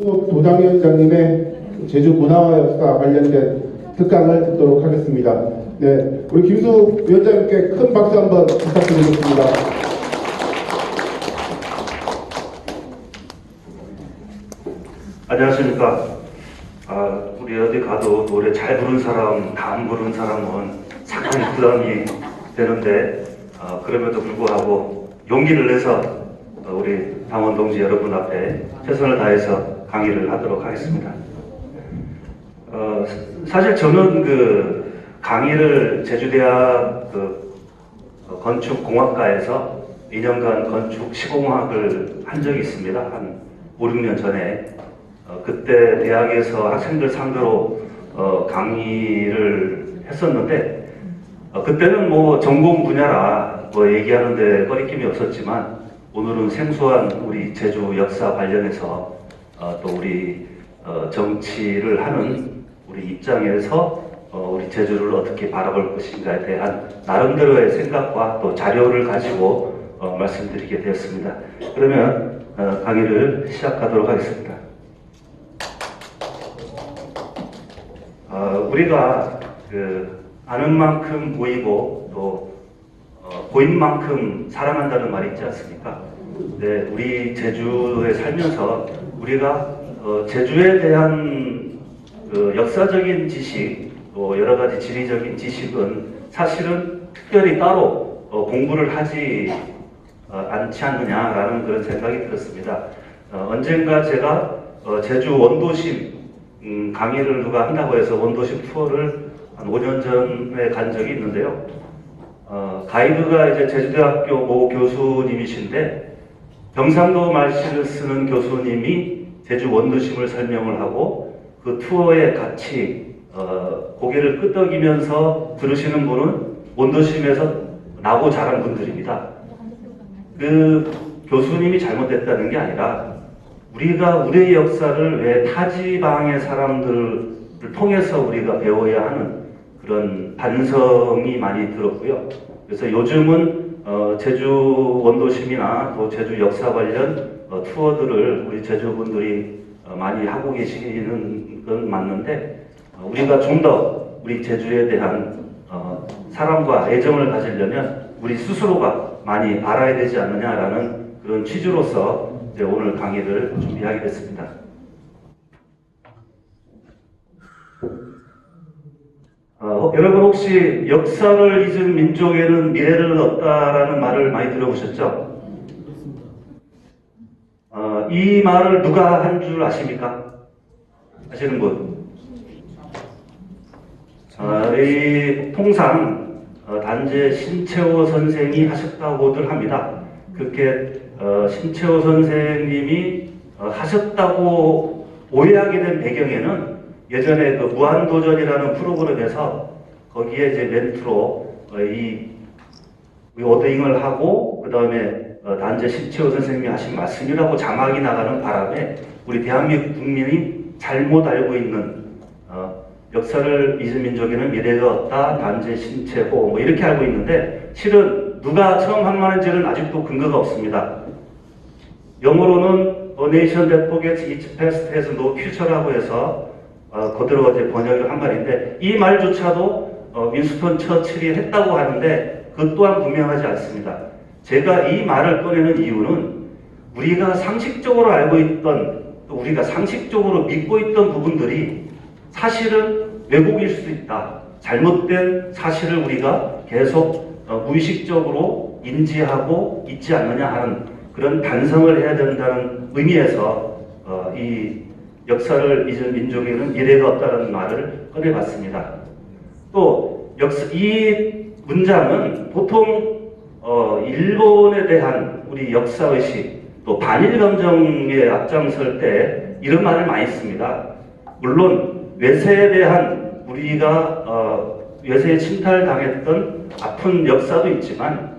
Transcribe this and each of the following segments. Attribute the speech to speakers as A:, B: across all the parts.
A: 도당위원장님의 제주 문화와 역사 관련된 특강을 듣도록 하겠습니다. 네, 우리 김수 위원장님께 큰 박수 한번 부탁드리겠습니다.
B: 안녕하십니까. 우리 어디 가도 노래 잘 부르는 사람, 다 안 부르는 사람은 상당히 부담이 되는데, 그럼에도 불구하고 용기를 내서 우리 당원 동지 여러분 앞에 최선을 다해서 강의를 하도록 하겠습니다. 사실 저는 그 강의를 제주대학 건축공학과에서 2년간 건축 시공학을 한 적이 있습니다. 한 5, 6년 전에. 그때 대학에서 학생들 상대로 강의를 했었는데, 그때는 뭐 전공 분야라 뭐 얘기하는데 꺼리낌이 없었지만, 오늘은 생소한 우리 제주 역사 관련해서 또 우리 정치를 하는 우리 입장에서 우리 제주를 어떻게 바라볼 것인가에 대한 나름대로의 생각과 또 자료를 가지고 말씀드리게 되었습니다. 그러면 강의를 시작하도록 하겠습니다. 우리가 아는 만큼 보이고 또 보인 만큼 사랑한다는 말이 있지 않습니까? 네, 우리 제주에 살면서 우리가 제주에 대한 역사적인 지식, 또 여러 가지 지리적인 지식은 사실은 특별히 따로 공부를 하지 않지 않느냐라는 그런 생각이 들었습니다. 언젠가 제가 제주 원도심 강의를 누가 한다고 해서 원도심 투어를 한 5년 전에 간 적이 있는데요. 가이드가 이제 제주대학교 모 교수님이신데 경상도 말씨를 쓰는 교수님이 제주 원도심을 설명을 하고 그 투어에 같이 고개를 끄덕이면서 들으시는 분은 원도심에서 나고 자란 분들입니다. 그 교수님이 잘못됐다는 게 아니라 우리가 우리의 역사를 왜 타지방의 사람들을 통해서 우리가 배워야 하는 그런 반성이 많이 들었고요. 그래서 요즘은 제주 원도심이나 또 제주 역사 관련 투어들을 우리 제주분들이 많이 하고 계시는 건 맞는데, 우리가 좀 더 우리 제주에 대한 사랑과 애정을 가지려면 우리 스스로가 많이 알아야 되지 않느냐라는 그런 취지로서 이제 오늘 강의를 준비하게 됐습니다. 여러분 혹시 역사를 잊은 민족에는 미래를 없다라는 말을 많이 들어보셨죠? 이 말을 누가 한 줄 아십니까? 아시는 분? 통상 단재 신채호 선생이 하셨다고들 합니다. 그렇게 신채호 선생님이 하셨다고 오해하게 된 배경에는 예전에 그 무한도전이라는 프로그램에서 거기에 이제 멘트로 이 워딩을 하고 그 다음에 단재 신채호 선생님이 하신 말씀이라고 자막이 나가는 바람에 우리 대한민국 국민이 잘못 알고 있는 역사를 잊은 민족에는 미래가 없다, 단재 신채호 뭐 이렇게 알고 있는데, 실은 누가 처음 한 말인지는 아직도 근거가 없습니다. 영어로는 A nation that forgets its past has no future라고 해서 그대로 이제 번역을 한 말인데, 이 말조차도 윈스턴 처칠이 했다고 하는데 그 또한 분명하지 않습니다. 제가 이 말을 꺼내는 이유는 우리가 상식적으로 알고 있던, 또 우리가 상식적으로 믿고 있던 부분들이 사실은 왜곡일 수도 있다. 잘못된 사실을 우리가 계속 무의식적으로 인지하고 있지 않느냐 하는 그런 반성을 해야 된다는 의미에서 이 역사를 잊은 민족에는 미래가 없다는 말을 꺼내봤습니다. 또 이 문장은 보통 일본에 대한 우리 역사의식, 또 반일감정에 앞장설 때 이런 말을 많이 씁니다. 물론 외세에 대한 우리가 외세에 침탈당했던 아픈 역사도 있지만,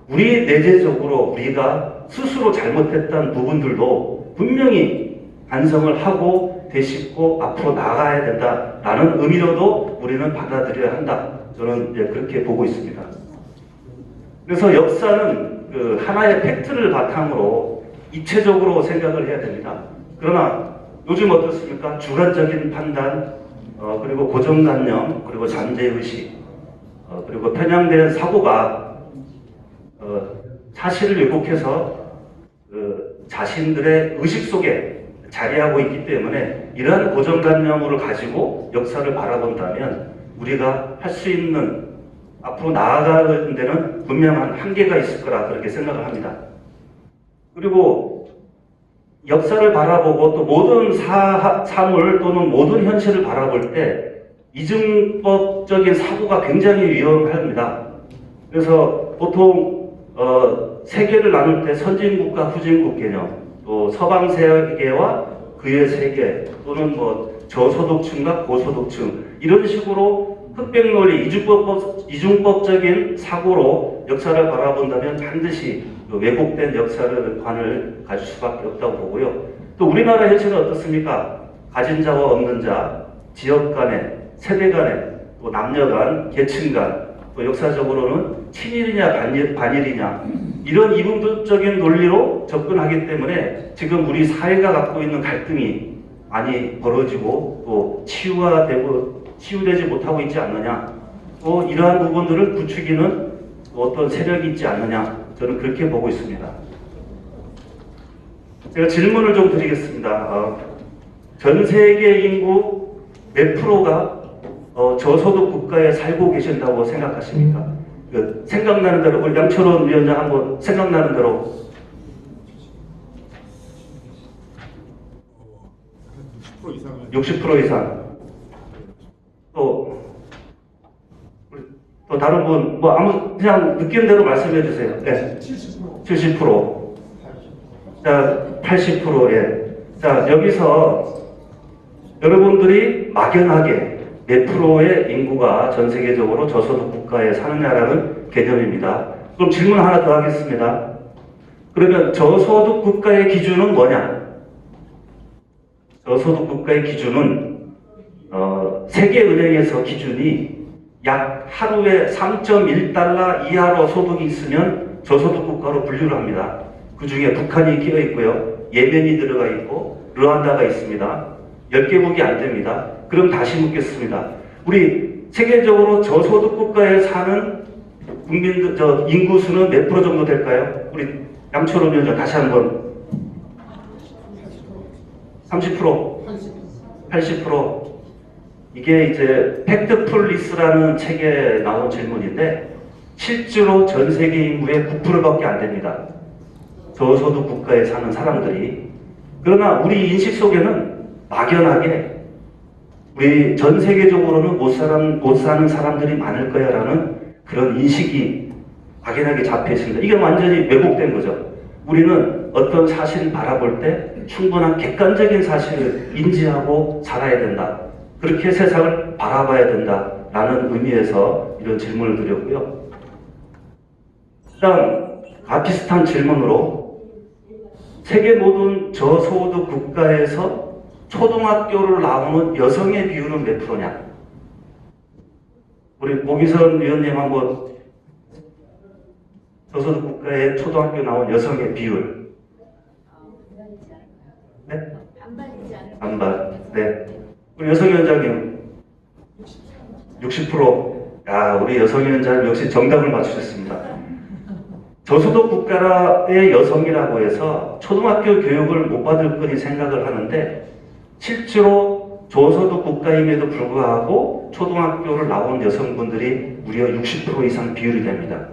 B: 우리 내재적으로 우리가 스스로 잘못했던 부분들도 분명히 반성을 하고 되짚고 앞으로 나아가야 된다라는 의미로도 우리는 받아들여야 한다. 저는 그렇게 보고 있습니다. 그래서 역사는 하나의 팩트를 바탕으로 입체적으로 생각을 해야 됩니다. 그러나 요즘 어떻습니까? 주관적인 판단, 그리고 고정관념, 그리고 잠재의식, 그리고 편향된 사고가 사실을 왜곡해서 자신들의 의식 속에 자리하고 있기 때문에 이러한 고정관념을 가지고 역사를 바라본다면 우리가 할 수 있는 앞으로 나아가는 데는 분명한 한계가 있을 거라 그렇게 생각을 합니다. 그리고 역사를 바라보고 또 모든 사물 또는 모든 현실을 바라볼 때 이중법적인 사고가 굉장히 위험합니다. 그래서 보통 세계를 나눌 때 선진국과 후진국 개념, 또 서방 세계와 그의 세계, 또는 뭐 저소득층과 고소득층 이런 식으로 흑백 논리, 이중법적인 사고로 역사를 바라본다면 반드시 왜곡된 역사관을 가질 수밖에 없다고 보고요. 또 우리나라 현실은 어떻습니까? 가진 자와 없는 자, 지역 간에, 세대 간에, 또 남녀 간, 계층 간, 또 역사적으로는 친일이냐 반일이냐 이런 이분법적인 논리로 접근하기 때문에 지금 우리 사회가 갖고 있는 갈등이 많이 벌어지고 또 치유되지 못하고 있지 않느냐, 또 이러한 부분들을 부추기는 어떤 세력이 있지 않느냐, 저는 그렇게 보고 있습니다. 제가 질문을 좀 드리겠습니다. 전 세계 인구 몇 프로가 저소득 국가에 살고 계신다고 생각하십니까? 생각나는 대로, 우리 양철원 위원장 한번 생각나는 대로.
C: 60% 이상은
B: 60% 이상. 또 다른 분, 뭐 그냥 느끼는 대로 말씀해 주세요. 네. 70%. 자, 80%. 예. 자, 여기서 여러분들이 막연하게 몇 프로의 인구가 전 세계적으로 저소득 국가에 사느냐라는 개념입니다. 그럼 질문 하나 더 하겠습니다. 그러면 저소득 국가의 기준은 뭐냐? 저소득 국가의 기준은 세계은행에서 기준이 약 하루에 3.1달러 이하로 소득이 있으면 저소득 국가로 분류를 합니다. 그 중에 북한이 끼어 있고요. 예멘이 들어가 있고 르완다가 있습니다. 10개국이 안 됩니다. 그럼 다시 묻겠습니다. 우리 세계적으로 저소득 국가에 사는 국민들, 인구수는 몇 프로 정도 될까요? 우리 양철원 위원장 다시 한번. 30%? 80%? 이게 이제 팩트풀리스라는 책에 나온 질문인데 실제로 전 세계 인구의 9%밖에 안 됩니다. 저소득 국가에 사는 사람들이. 그러나 우리 인식 속에는 막연하게 우리 전 세계적으로는 못 사는 사람들이 많을 거야 라는 그런 인식이 막연하게 잡혀 있습니다. 이게 완전히 왜곡된 거죠. 우리는 어떤 사실을 바라볼 때 충분한 객관적인 사실을 인지하고 살아야 된다. 그렇게 세상을 바라봐야 된다라는 의미에서 이런 질문을 드렸고요. 그다음 비슷한 질문으로 세계 모든 저소득 국가에서 초등학교를 나오는 여성의 비율은 몇 프로냐? 우리 오기선 위원님 한번 저소득 국가에 초등학교 나온 여성의 비율. 네? 반반. 네. 우리 여성위원장님 60%. 야, 우리 여성위원장님 역시 정답을 맞추셨습니다. 저소득 국가의 여성이라고 해서 초등학교 교육을 못 받을 거니 생각을 하는데 실제로 저소득 국가임에도 불구하고 초등학교를 나온 여성분들이 무려 60% 이상 비율이 됩니다.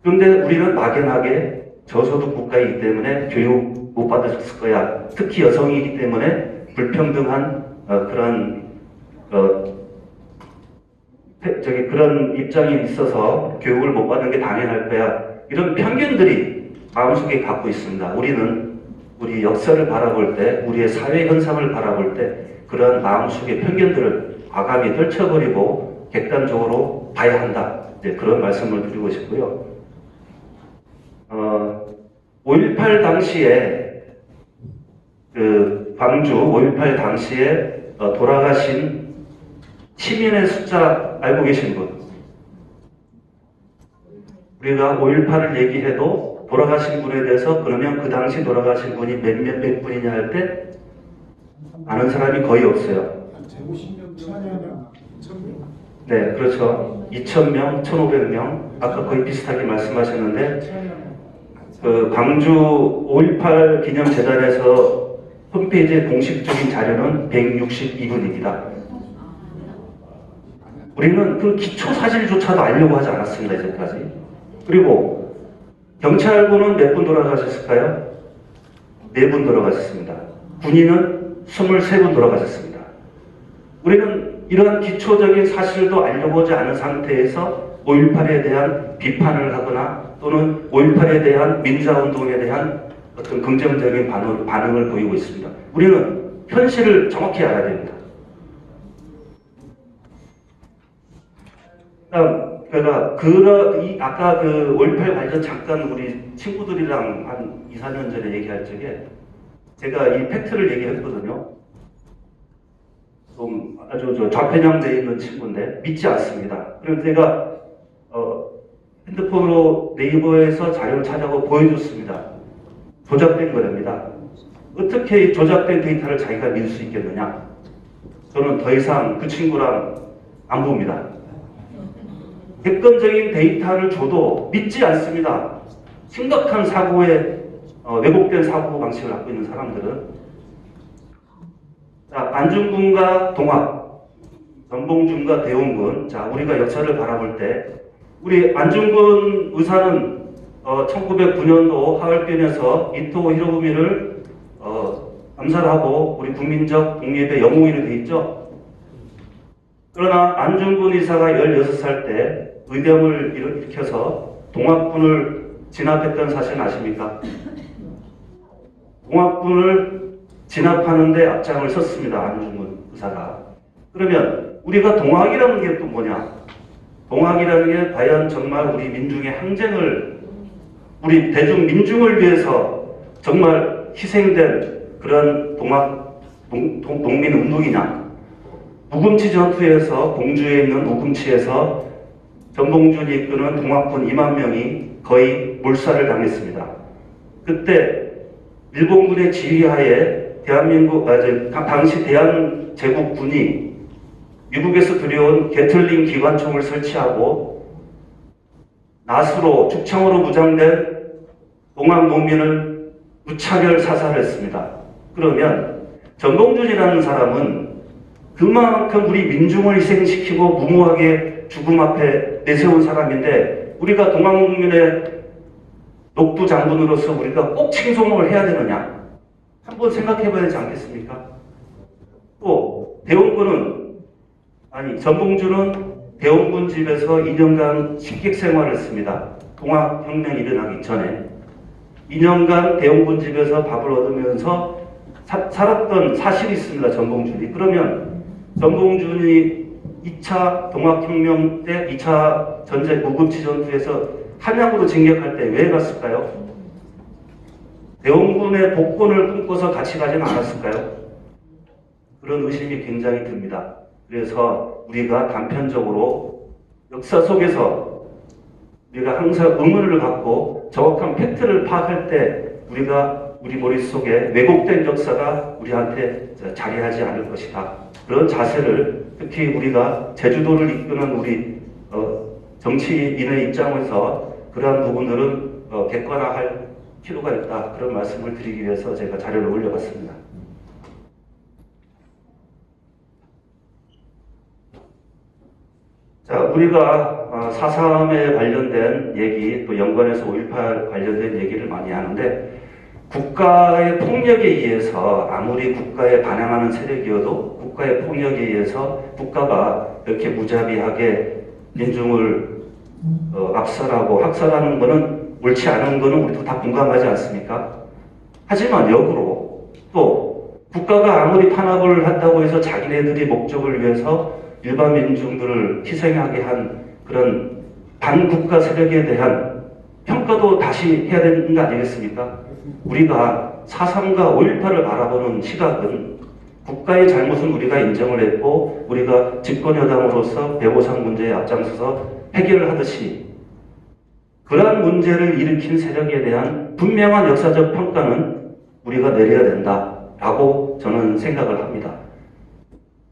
B: 그런데 우리는 막연하게 저소득 국가이기 때문에 교육 못 받았을 거야. 특히 여성이기 때문에 불평등한 그런 입장이 있어서 교육을 못 받는 게 당연할 거야. 이런 편견들이 마음속에 갖고 있습니다. 우리는 우리 역사를 바라볼 때, 우리의 사회 현상을 바라볼 때 그러한 마음속의 편견들을 과감히 떨쳐버리고 객관적으로 봐야 한다. 네, 그런 말씀을 드리고 싶고요. 5.18 당시에 광주 5.18 당시에 돌아가신 시민의 숫자 알고 계신 분? 우리가 5.18을 얘기해도 돌아가신 분에 대해서 그러면 그 당시 돌아가신 분이 몇 분이냐 할 때 아는 사람이 거의 없어요.
C: 재고 10년 천여 1000명.
B: 네, 그렇죠. 2,000명, 1,500명. 아까 거의 비슷하게 말씀하셨는데, 그 광주 5.18 기념재단에서 홈페이지의 공식적인 자료는 162분입니다. 우리는 그 기초 사실조차도 알려고 하지 않았습니다, 이제까지. 그리고 경찰분은 몇 분 돌아가셨을까요? 4분 돌아가셨습니다. 군인은 23분 돌아가셨습니다. 우리는 이러한 기초적인 사실도 알려고 하지 않은 상태에서 5.18에 대한 비판을 하거나 또는 5.18에 대한 민주화운동에 대한 어떤 긍정적인 반응을 보이고 있습니다. 우리는 현실을 정확히 알아야 됩니다. 그러니까 아까 그 5.18 관련 잠깐 우리 친구들이랑 한 2, 4년 전에 얘기할 적에 제가 이 팩트를 얘기했거든요. 좀 아주 좌편향되어 있는 친구인데 믿지 않습니다. 그래서 제가 핸드폰으로 네이버에서 자료를 찾아보고 보여줬습니다. 조작된 거랍니다. 어떻게 이 조작된 데이터를 자기가 믿을 수 있겠느냐? 저는 더 이상 그 친구랑 안 봅니다. 객관적인 데이터를 줘도 믿지 않습니다. 심각한 사고에 왜곡된 사고 방식을 갖고 있는 사람들은 자, 안중근과 동학, 전봉준과 대웅군. 자, 우리가 역사를 바라볼 때 우리 안중근 의사는 1909년도 하얼빈에서 이토 히로부미를 암살하고 우리 국민적 독립의 영웅인이 돼 있죠. 그러나 안중근 의사가 16살 때 의병을 일으켜서 동학군을 진압했던 사실은 아십니까? 동학군을 진압하는데 앞장을 섰습니다. 안중근 의사가. 그러면 우리가 동학이라는 게 또 뭐냐? 동학이라는 게 과연 정말 우리 민중의 항쟁을 우리 대중 민중을 위해서 정말 희생된 그런 농민 운동이냐? 우금치 전투에서 공주에 있는 우금치에서 전봉준이 이끄는 동학군 2만 명이 거의 몰살을 당했습니다. 그때 일본군의 지휘하에 당시 대한제국군이 미국에서 들여온 게틀링 기관총을 설치하고 낫으로 축창으로 무장된 동학 농민을 무차별 사살했습니다. 그러면 전봉준이라는 사람은 그만큼 우리 민중을 희생시키고 무모하게 죽음 앞에 내세운 사람인데 우리가 동학농민의 녹두 장군으로서 우리가 꼭 칭송을 해야 되느냐? 한번 생각해 봐야 되지 않겠습니까? 또 전봉준은 대원군 집에서 2년간 식객 생활을 했습니다. 동학혁명이 일어나기 전에 2년간 대원군 집에서 밥을 얻으면서 살았던 사실이 있습니다. 전봉준이. 그러면 전봉준이 2차 동학혁명 때 2차 전쟁 우금치 전투에서 한양으로 진격할 때 왜 갔을까요? 대원군의 복권을 꿈꿔서 같이 가지는 않았을까요? 그런 의심이 굉장히 듭니다. 그래서 우리가 단편적으로 역사 속에서 우리가 항상 의문을 갖고 정확한 팩트를 파악할 때 우리가 우리 머릿속에 왜곡된 역사가 우리한테 자리하지 않을 것이다. 그런 자세를 특히 우리가 제주도를 이끄는 우리 정치인의 입장에서 그러한 부분들은 객관화할 필요가 있다. 그런 말씀을 드리기 위해서 제가 자료를 올려봤습니다. 자, 우리가 4.3에 관련된 얘기, 또 연관해서 5.18 관련된 얘기를 많이 하는데 국가의 폭력에 의해서 아무리 국가에 반항하는 세력이어도 국가의 폭력에 의해서 국가가 이렇게 무자비하게 민중을 압살하고 학살하는 것은 옳지 않은 것은 우리도 다 공감하지 않습니까? 하지만 역으로 또 국가가 아무리 탄압을 한다고 해서 자기네들이 목적을 위해서 일반 민중들을 희생하게 한 그런 반국가 세력에 대한 평가도 다시 해야 되는 거 아니겠습니까? 우리가 4.3과 5.18을 바라보는 시각은 국가의 잘못은 우리가 인정을 했고 우리가 집권여당으로서 배보상 문제에 앞장서서 해결을 하듯이 그러한 문제를 일으킨 세력에 대한 분명한 역사적 평가는 우리가 내려야 된다라고 저는 생각을 합니다.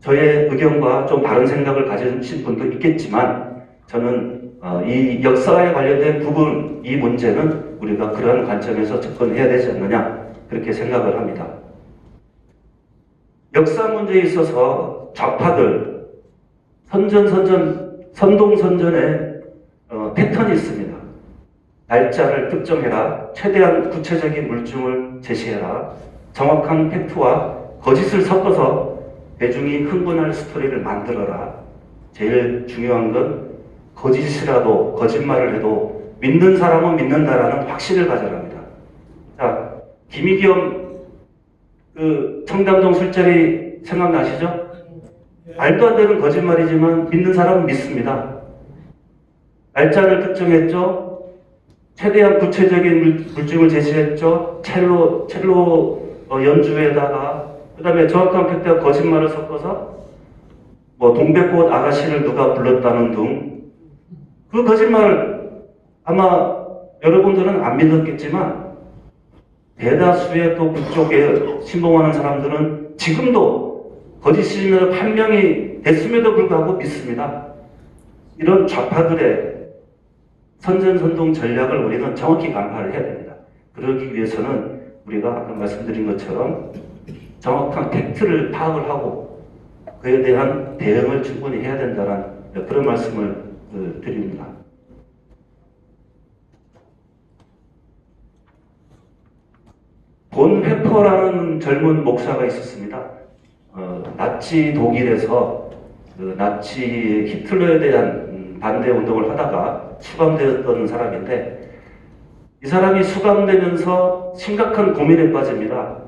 B: 저의 의견과 좀 다른 생각을 가지신 분도 있겠지만 저는 이 역사에 관련된 부분, 이 문제는 우리가 그러한 관점에서 접근해야 되지 않느냐 그렇게 생각을 합니다. 역사 문제에 있어서 좌파들 선동선전의 패턴이 있습니다. 날짜를 특정해라, 최대한 구체적인 물증을 제시해라, 정확한 팩트와 거짓을 섞어서 대중이 흥분할 스토리를 만들어라. 제일 중요한 건 거짓이라도 거짓말을 해도 믿는 사람은 믿는다라는 확신을 가져랍니다. 자, 김희겸 그 청담동 술자리 생각나시죠? 말도 안 되는 거짓말이지만 믿는 사람은 믿습니다. 날짜를 특정했죠. 최대한 구체적인 물증을 제시했죠. 첼로 연주에다가 그 다음에 정확한 팩트와 거짓말을 섞어서 뭐 동백꽃 아가씨를 누가 불렀다는 등 그 거짓말 아마 여러분들은 안 믿었겠지만 대다수의 또 그쪽에 신봉하는 사람들은 지금도 거짓신을 판명이 됐음에도 불구하고 믿습니다. 이런 좌파들의 선전선동 전략을 우리는 정확히 간파를 해야 됩니다. 그러기 위해서는 우리가 아까 말씀드린 것처럼 정확한 팩트를 파악을 하고 그에 대한 대응을 충분히 해야 된다는 그런 말씀을 드립니다. 본 회퍼라는 젊은 목사가 있었습니다. 나치 독일에서 나치 히틀러에 대한 반대 운동을 하다가 수감되었던 사람인데 이 사람이 수감되면서 심각한 고민에 빠집니다.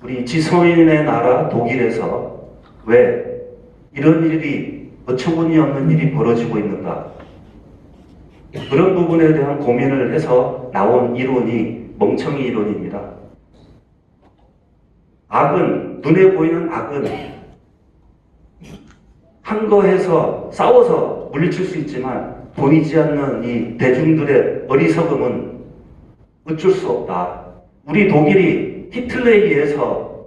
B: 우리 지성인의 나라 독일에서 왜 이런 일이 어처구니 없는 일이 벌어지고 있는가? 그런 부분에 대한 고민을 해서 나온 이론이 멍청이 이론입니다. 악은, 눈에 보이는 악은 한거해서 싸워서 물리칠 수 있지만 보이지 않는 이 대중들의 어리석음은 어쩔 수 없다. 우리 독일이 히틀러에 의해서,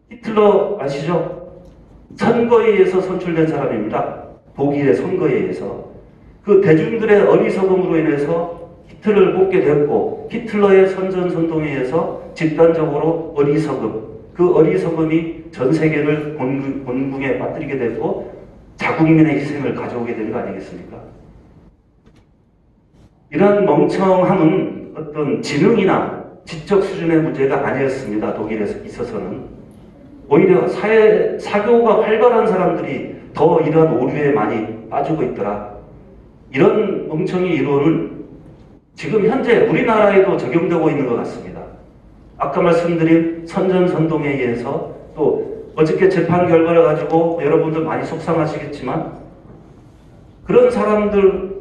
B: 히틀러 아시죠? 선거에 의해서 선출된 사람입니다. 독일의 선거에 의해서. 그 대중들의 어리석음으로 인해서 히틀러를 뽑게 됐고 히틀러의 선전선동에 의해서 집단적으로 그 어리석음이 전 세계를 곤궁에 빠뜨리게 되고 자국민의 희생을 가져오게 된 거 아니겠습니까? 이런 멍청함은 어떤 지능이나 지적 수준의 문제가 아니었습니다. 독일에 있어서는. 오히려 사교가 활발한 사람들이 더 이런 오류에 많이 빠지고 있더라. 이런 멍청이 이론은 지금 현재 우리나라에도 적용되고 있는 것 같습니다. 아까 말씀드린 선전선동에 의해서 또 어저께 재판 결과를 가지고 여러분들 많이 속상하시겠지만 그런 사람들을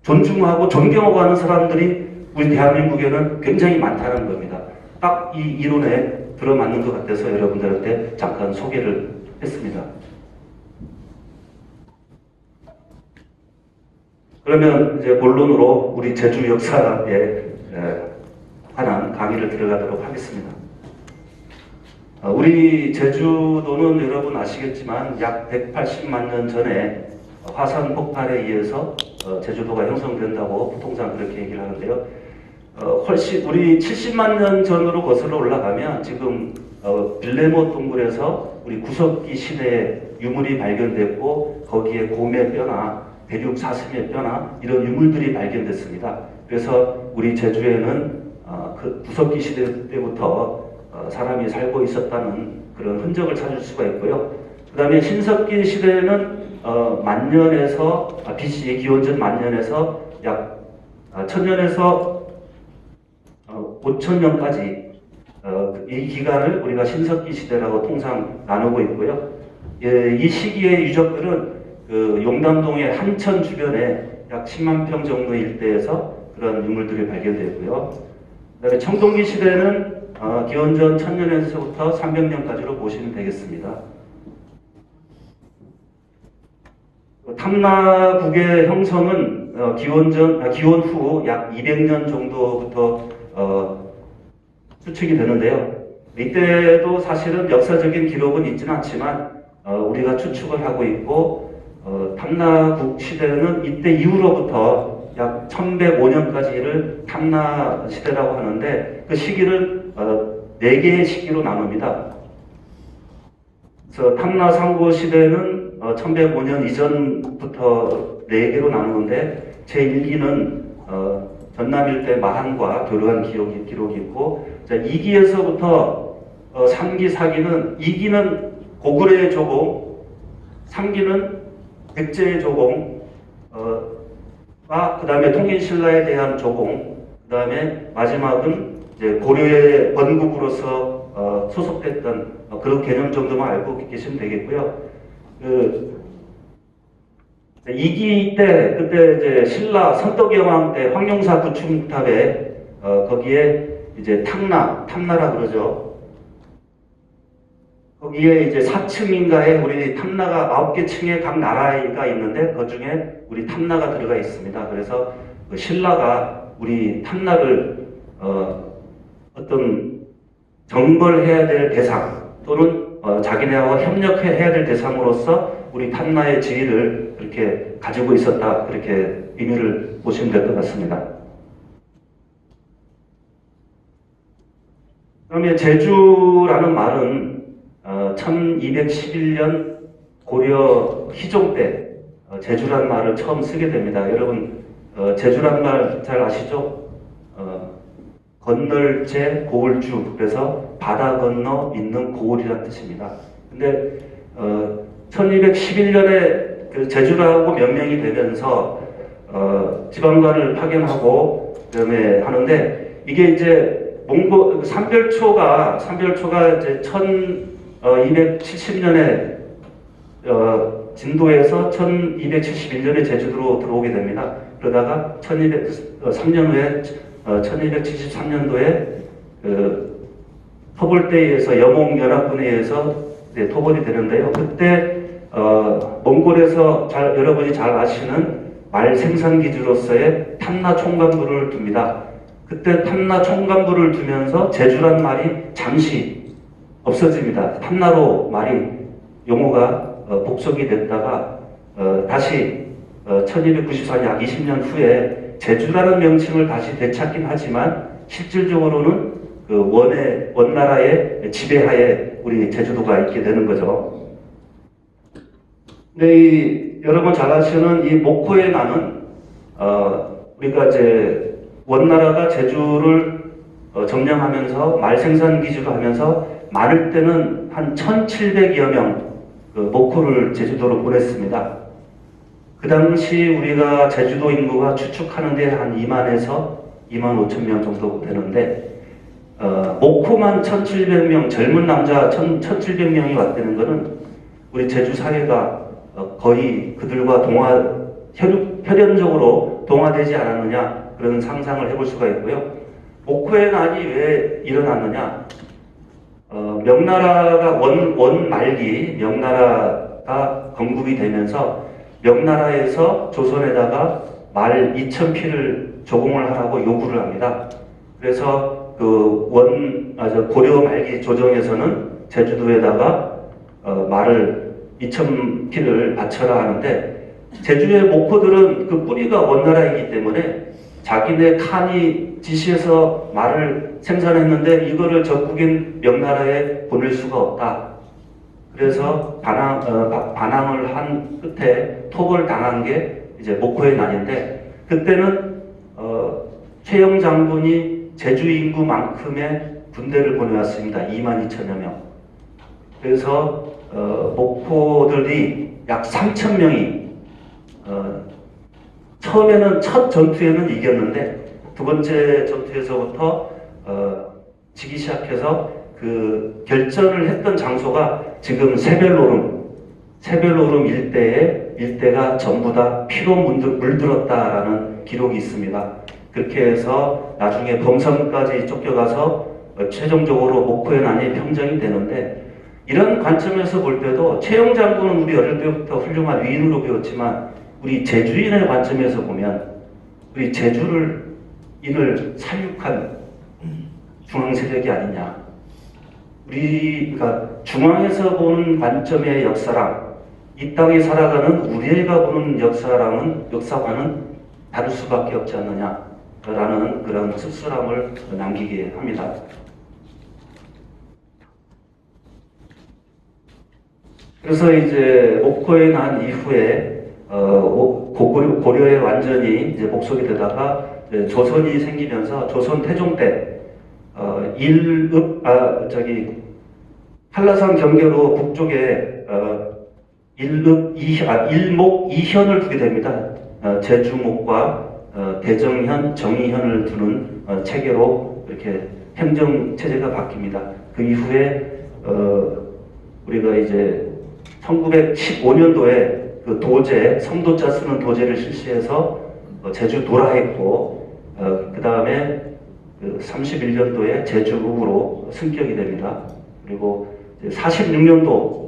B: 존중하고 존경하고 하는 사람들이 우리 대한민국에는 굉장히 많다는 겁니다. 딱 이 이론에 들어맞는 것 같아서 여러분들한테 잠깐 소개를 했습니다. 그러면 이제 본론으로 우리 제주 역사에 관한 강의를 들어가도록 하겠습니다. 우리 제주도는 여러분 아시겠지만 약 180만 년 전에 화산 폭발에 의해서 제주도가 형성된다고 보통상 그렇게 얘기를 하는데요. 훨씬 우리 70만 년 전으로 거슬러 올라가면 지금 빌레모 동굴에서 우리 구석기 시대의 유물이 발견됐고 거기에 곰의 뼈나 대륙 사슴의 뼈나 이런 유물들이 발견됐습니다. 그래서 우리 제주에는 그 구석기 시대 때부터 사람이 살고 있었다는 그런 흔적을 찾을 수가 있고요. 그 다음에 신석기 시대에는 만년에서 BC 기원전 만년에서 약 1000년에서 5000년까지 이 기간을 우리가 신석기 시대라고 통상 나누고 있고요. 이 시기의 유적들은 그 용담동의 한천 주변에 약 10만 평 정도 일대에서 그런 유물들이 발견되고요. 그다음에 청동기 시대는 기원전 1000년에서부터 300년까지로 보시면 되겠습니다. 탐라국의 형성은 기원 후 약 200년 정도부터 추측이 되는데요. 이때도 사실은 역사적인 기록은 있지는 않지만 우리가 추측을 하고 있고 탐나국 시대는 이때 이후로부터 약 1105년까지를 탐나 시대라고 하는데 그 시기를 4개의 시기로 나눕니다. 그래서 탐나 상고 시대는 1105년 이전부터 4개로 나누는데 제1기는 전남 일대 마한과 교류한 기록이 있고, 자, 2기에서부터 3기, 4기는 2기는 고구려의 조공, 3기는 백제의 조공, 그 다음에 통일신라에 대한 조공, 그 다음에 마지막은 이제 고려의 번국으로서 소속됐던 그런 개념 정도만 알고 계시면 되겠고요. 2기 때, 그때 이제 신라 선덕여왕 때 황룡사 구충탑에 거기에 이제 탐나라 그러죠. 거기에 이제 4층인가에 우리 탐나가 9개 층의 각 나라가 있는데 그 중에 우리 탐나가 들어가 있습니다. 그래서 그 신라가 우리 탐나를 어떤 정벌해야 될 대상 또는 자기네와 협력해야 될 대상으로서 우리 탐나의 지위를 그렇게 가지고 있었다, 그렇게 의미를 보시면 될 것 같습니다. 그러면 제주라는 말은 1211년 고려 희종 때 제주란 말을 처음 쓰게 됩니다. 여러분 제주란 말 잘 아시죠? 건널제 고을주, 그래서 바다 건너 있는 고을이라는 뜻입니다. 근데 1211년에 그 제주라고 명명이 되면서 지방관을 파견하고 그다음에 하는데, 이게 이제 몽고 삼별초가 이제 1270년에 진도에서 1271년에 제주도로 들어오게 됩니다. 그러다가 1203년 후에 1273년도에 그 토벌대에서 영옥연합군에 의해서 토벌이 되는데요. 그때 몽골에서 여러분이 잘 아시는 말 생산 기지로서의 탐나 총관부를 둡니다. 그때 탐나 총관부를 두면서 제주란 말이 잠시 없어집니다. 탐나로 말이 용어가 복속이 됐다가 다시 1294년 약 20년 후에 제주라는 명칭을 다시 되찾긴 하지만 실질적으로는 그 원나라의 지배하에 우리 제주도가 있게 되는 거죠. 근데 여러분 잘 아시는 이 목포에 나는 우리가 이제 원나라가 제주를 점령하면서 말 생산 기지로 하면서 많을 때는 한 1,700여 명 그 목포를 제주도로 보냈습니다. 그 당시 우리가 제주도 인구가 추측하는데 한 2만에서 2만 5천 명 정도 되는데 목포만 1,700명, 젊은 남자 1,700명이 왔다는 것은 우리 제주 사회가 거의 그들과 혈연적으로 동화되지 않았느냐, 그런 상상을 해볼 수가 있고요. 목포의 난이 왜 일어났느냐? 명나라가 원 말기 명나라가 건국이 되면서 명나라에서 조선에다가 말 2,000피를 조공을 하라고 요구를 합니다. 그래서 그 고려 말기 조정에서는 제주도에다가 말을 2,000피를 바쳐라 하는데, 제주의 목포들은 그 뿌리가 원나라이기 때문에 자기네 칸이 지시해서 말을 생산했는데 이거를 적국인 명나라에 보낼 수가 없다. 그래서 반항을 한 끝에 토벌 당한 게 이제 목포의 난인데, 그때는 최영 장군이 제주 인구만큼의 군대를 보내왔습니다. 22,000여 명. 그래서 목포들이 약 3,000명이 처음에는 첫 전투에는 이겼는데 두 번째 전투에서부터 지기 시작해서 그 결전을 했던 장소가 지금 세벨로름 일대가 전부 다 피로 물들었다라는 기록이 있습니다. 그렇게 해서 나중에 범선까지 쫓겨가서 최종적으로 목포의 난이 평정이 되는데, 이런 관점에서 볼 때도 최영 장군은 우리 어릴 때부터 훌륭한 위인으로 배웠지만 우리 제주인의 관점에서 보면 우리 제주인을 살육한 중앙 세력이 아니냐, 우리가 중앙에서 보는 관점의 역사랑 이 땅에 살아가는 우리가 보는 역사와는 다를 수밖에 없지 않느냐라는 그런 씁쓸함을 남기게 합니다. 그래서 이제 옥고에 난 이후에 고려에 완전히 이제 복속이 되다가 이제 조선이 생기면서 조선 태종 때 한라산 경계로 북쪽에 일목 2현을 두게 됩니다. 제주목과 대정현, 정의현을 두는 체계로 이렇게 행정 체제가 바뀝니다. 그 이후에 우리가 이제 1915년도에 그 도제, 성도자 쓰는 도제를 실시해서 제주도라 했고, 그 다음에 31년도에 제주읍으로 승격이 됩니다. 그리고 46년도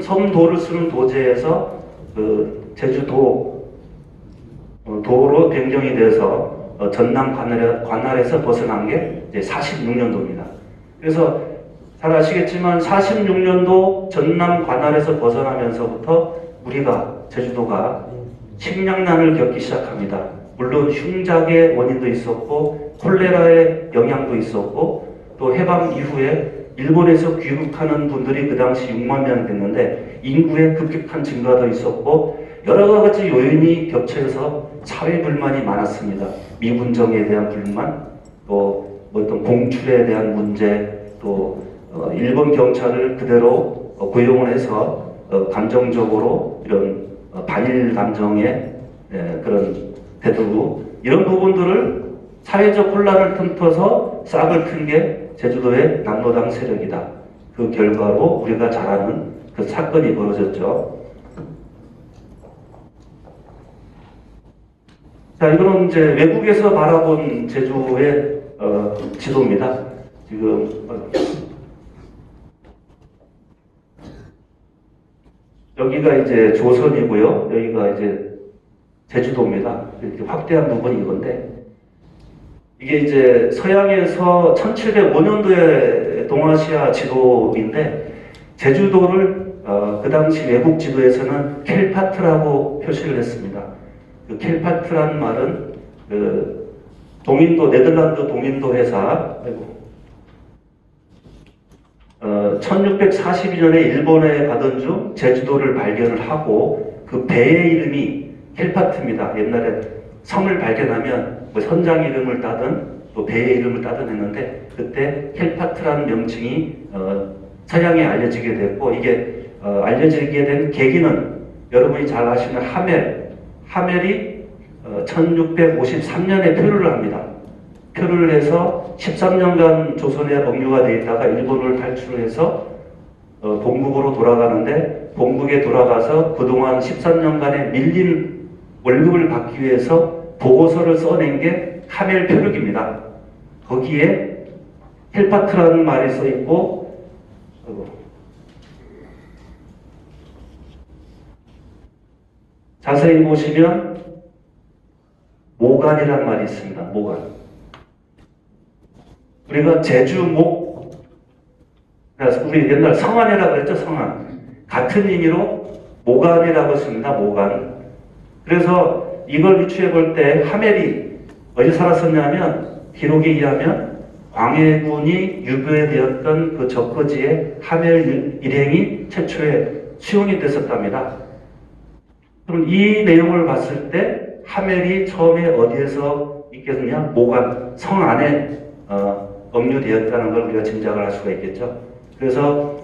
B: 섬도를 쓰는 도제에서 제주도 도로 변경이 돼서 전남 관할에서 벗어난 게 이제 46년도입니다. 그래서 잘 아시겠지만 46년도 전남 관할에서 벗어나면서부터 우리가 제주도가 식량난을 겪기 시작합니다. 물론 흉작의 원인도 있었고 콜레라의 영향도 있었고 또 해방 이후에 일본에서 귀국하는 분들이 그 당시 6만 명 됐는데 인구의 급격한 증가도 있었고 여러 가지 요인이 겹쳐서 사회 불만이 많았습니다. 미군정에 대한 불만, 또 어떤 공출에 대한 문제, 또 일본 경찰을 그대로 고용을 해서 감정적으로 이런 반일 감정의 그런 대두고 이런 부분들을 사회적 혼란을 틈터서 싹을 튼 게 제주도의 남로당 세력이다. 그 결과로 우리가 잘 아는 그 사건이 벌어졌죠. 자, 이거는 이제 외국에서 바라본 제주의 지도입니다. 지금 여기가 이제 조선이고요. 여기가 이제 제주도입니다. 이렇게 확대한 부분이 이건데 이게 이제 서양에서 1705년도에 동아시아 지도인데 제주도를 그 당시 외국 지도에서는 켈파트라고 표시를 했습니다. 그 켈파트라는 말은 그 동인도 네덜란드 동인도 회사 1642년에 일본에 가던 중 제주도를 발견을 하고 그 배의 이름이 켈파트입니다. 옛날에 섬을 발견하면 뭐 선장 이름을 따든 또 배의 이름을 따든 했는데 그때 켈파트라는 명칭이 서양에 알려지게 됐고 이게 알려지게 된 계기는 여러분이 잘 아시는 하멜이 1653년에 표류를 합니다. 표류를 해서 13년간 조선에 억류가 되어 있다가 일본을 탈출해서 본국으로 돌아가는데 본국에 돌아가서 그동안 13년간의 밀린 월급을 받기 위해서 보고서를 써낸 게 하멜 표류기입니다. 거기에 헬파트라는 말이 써 있고 자세히 보시면 모간이라는 말이 있습니다. 모간. 우리가 제주목, 우리 옛날 성안이라고 했죠. 성안. 같은 의미로 모간이라고 했습니다. 모간. 그래서 이걸 유추해 볼 때 하멜이 어디 살았었냐면 기록에 의하면 광해군이 유배되었던 그 적거지에 하멜 일행이 최초에 수용이 됐었답니다. 그럼 이 내용을 봤을 때 하멜이 처음에 어디에서 있겠느냐? 모간, 성 안에 억류되었다는 걸 우리가 짐작을 할 수가 있겠죠. 그래서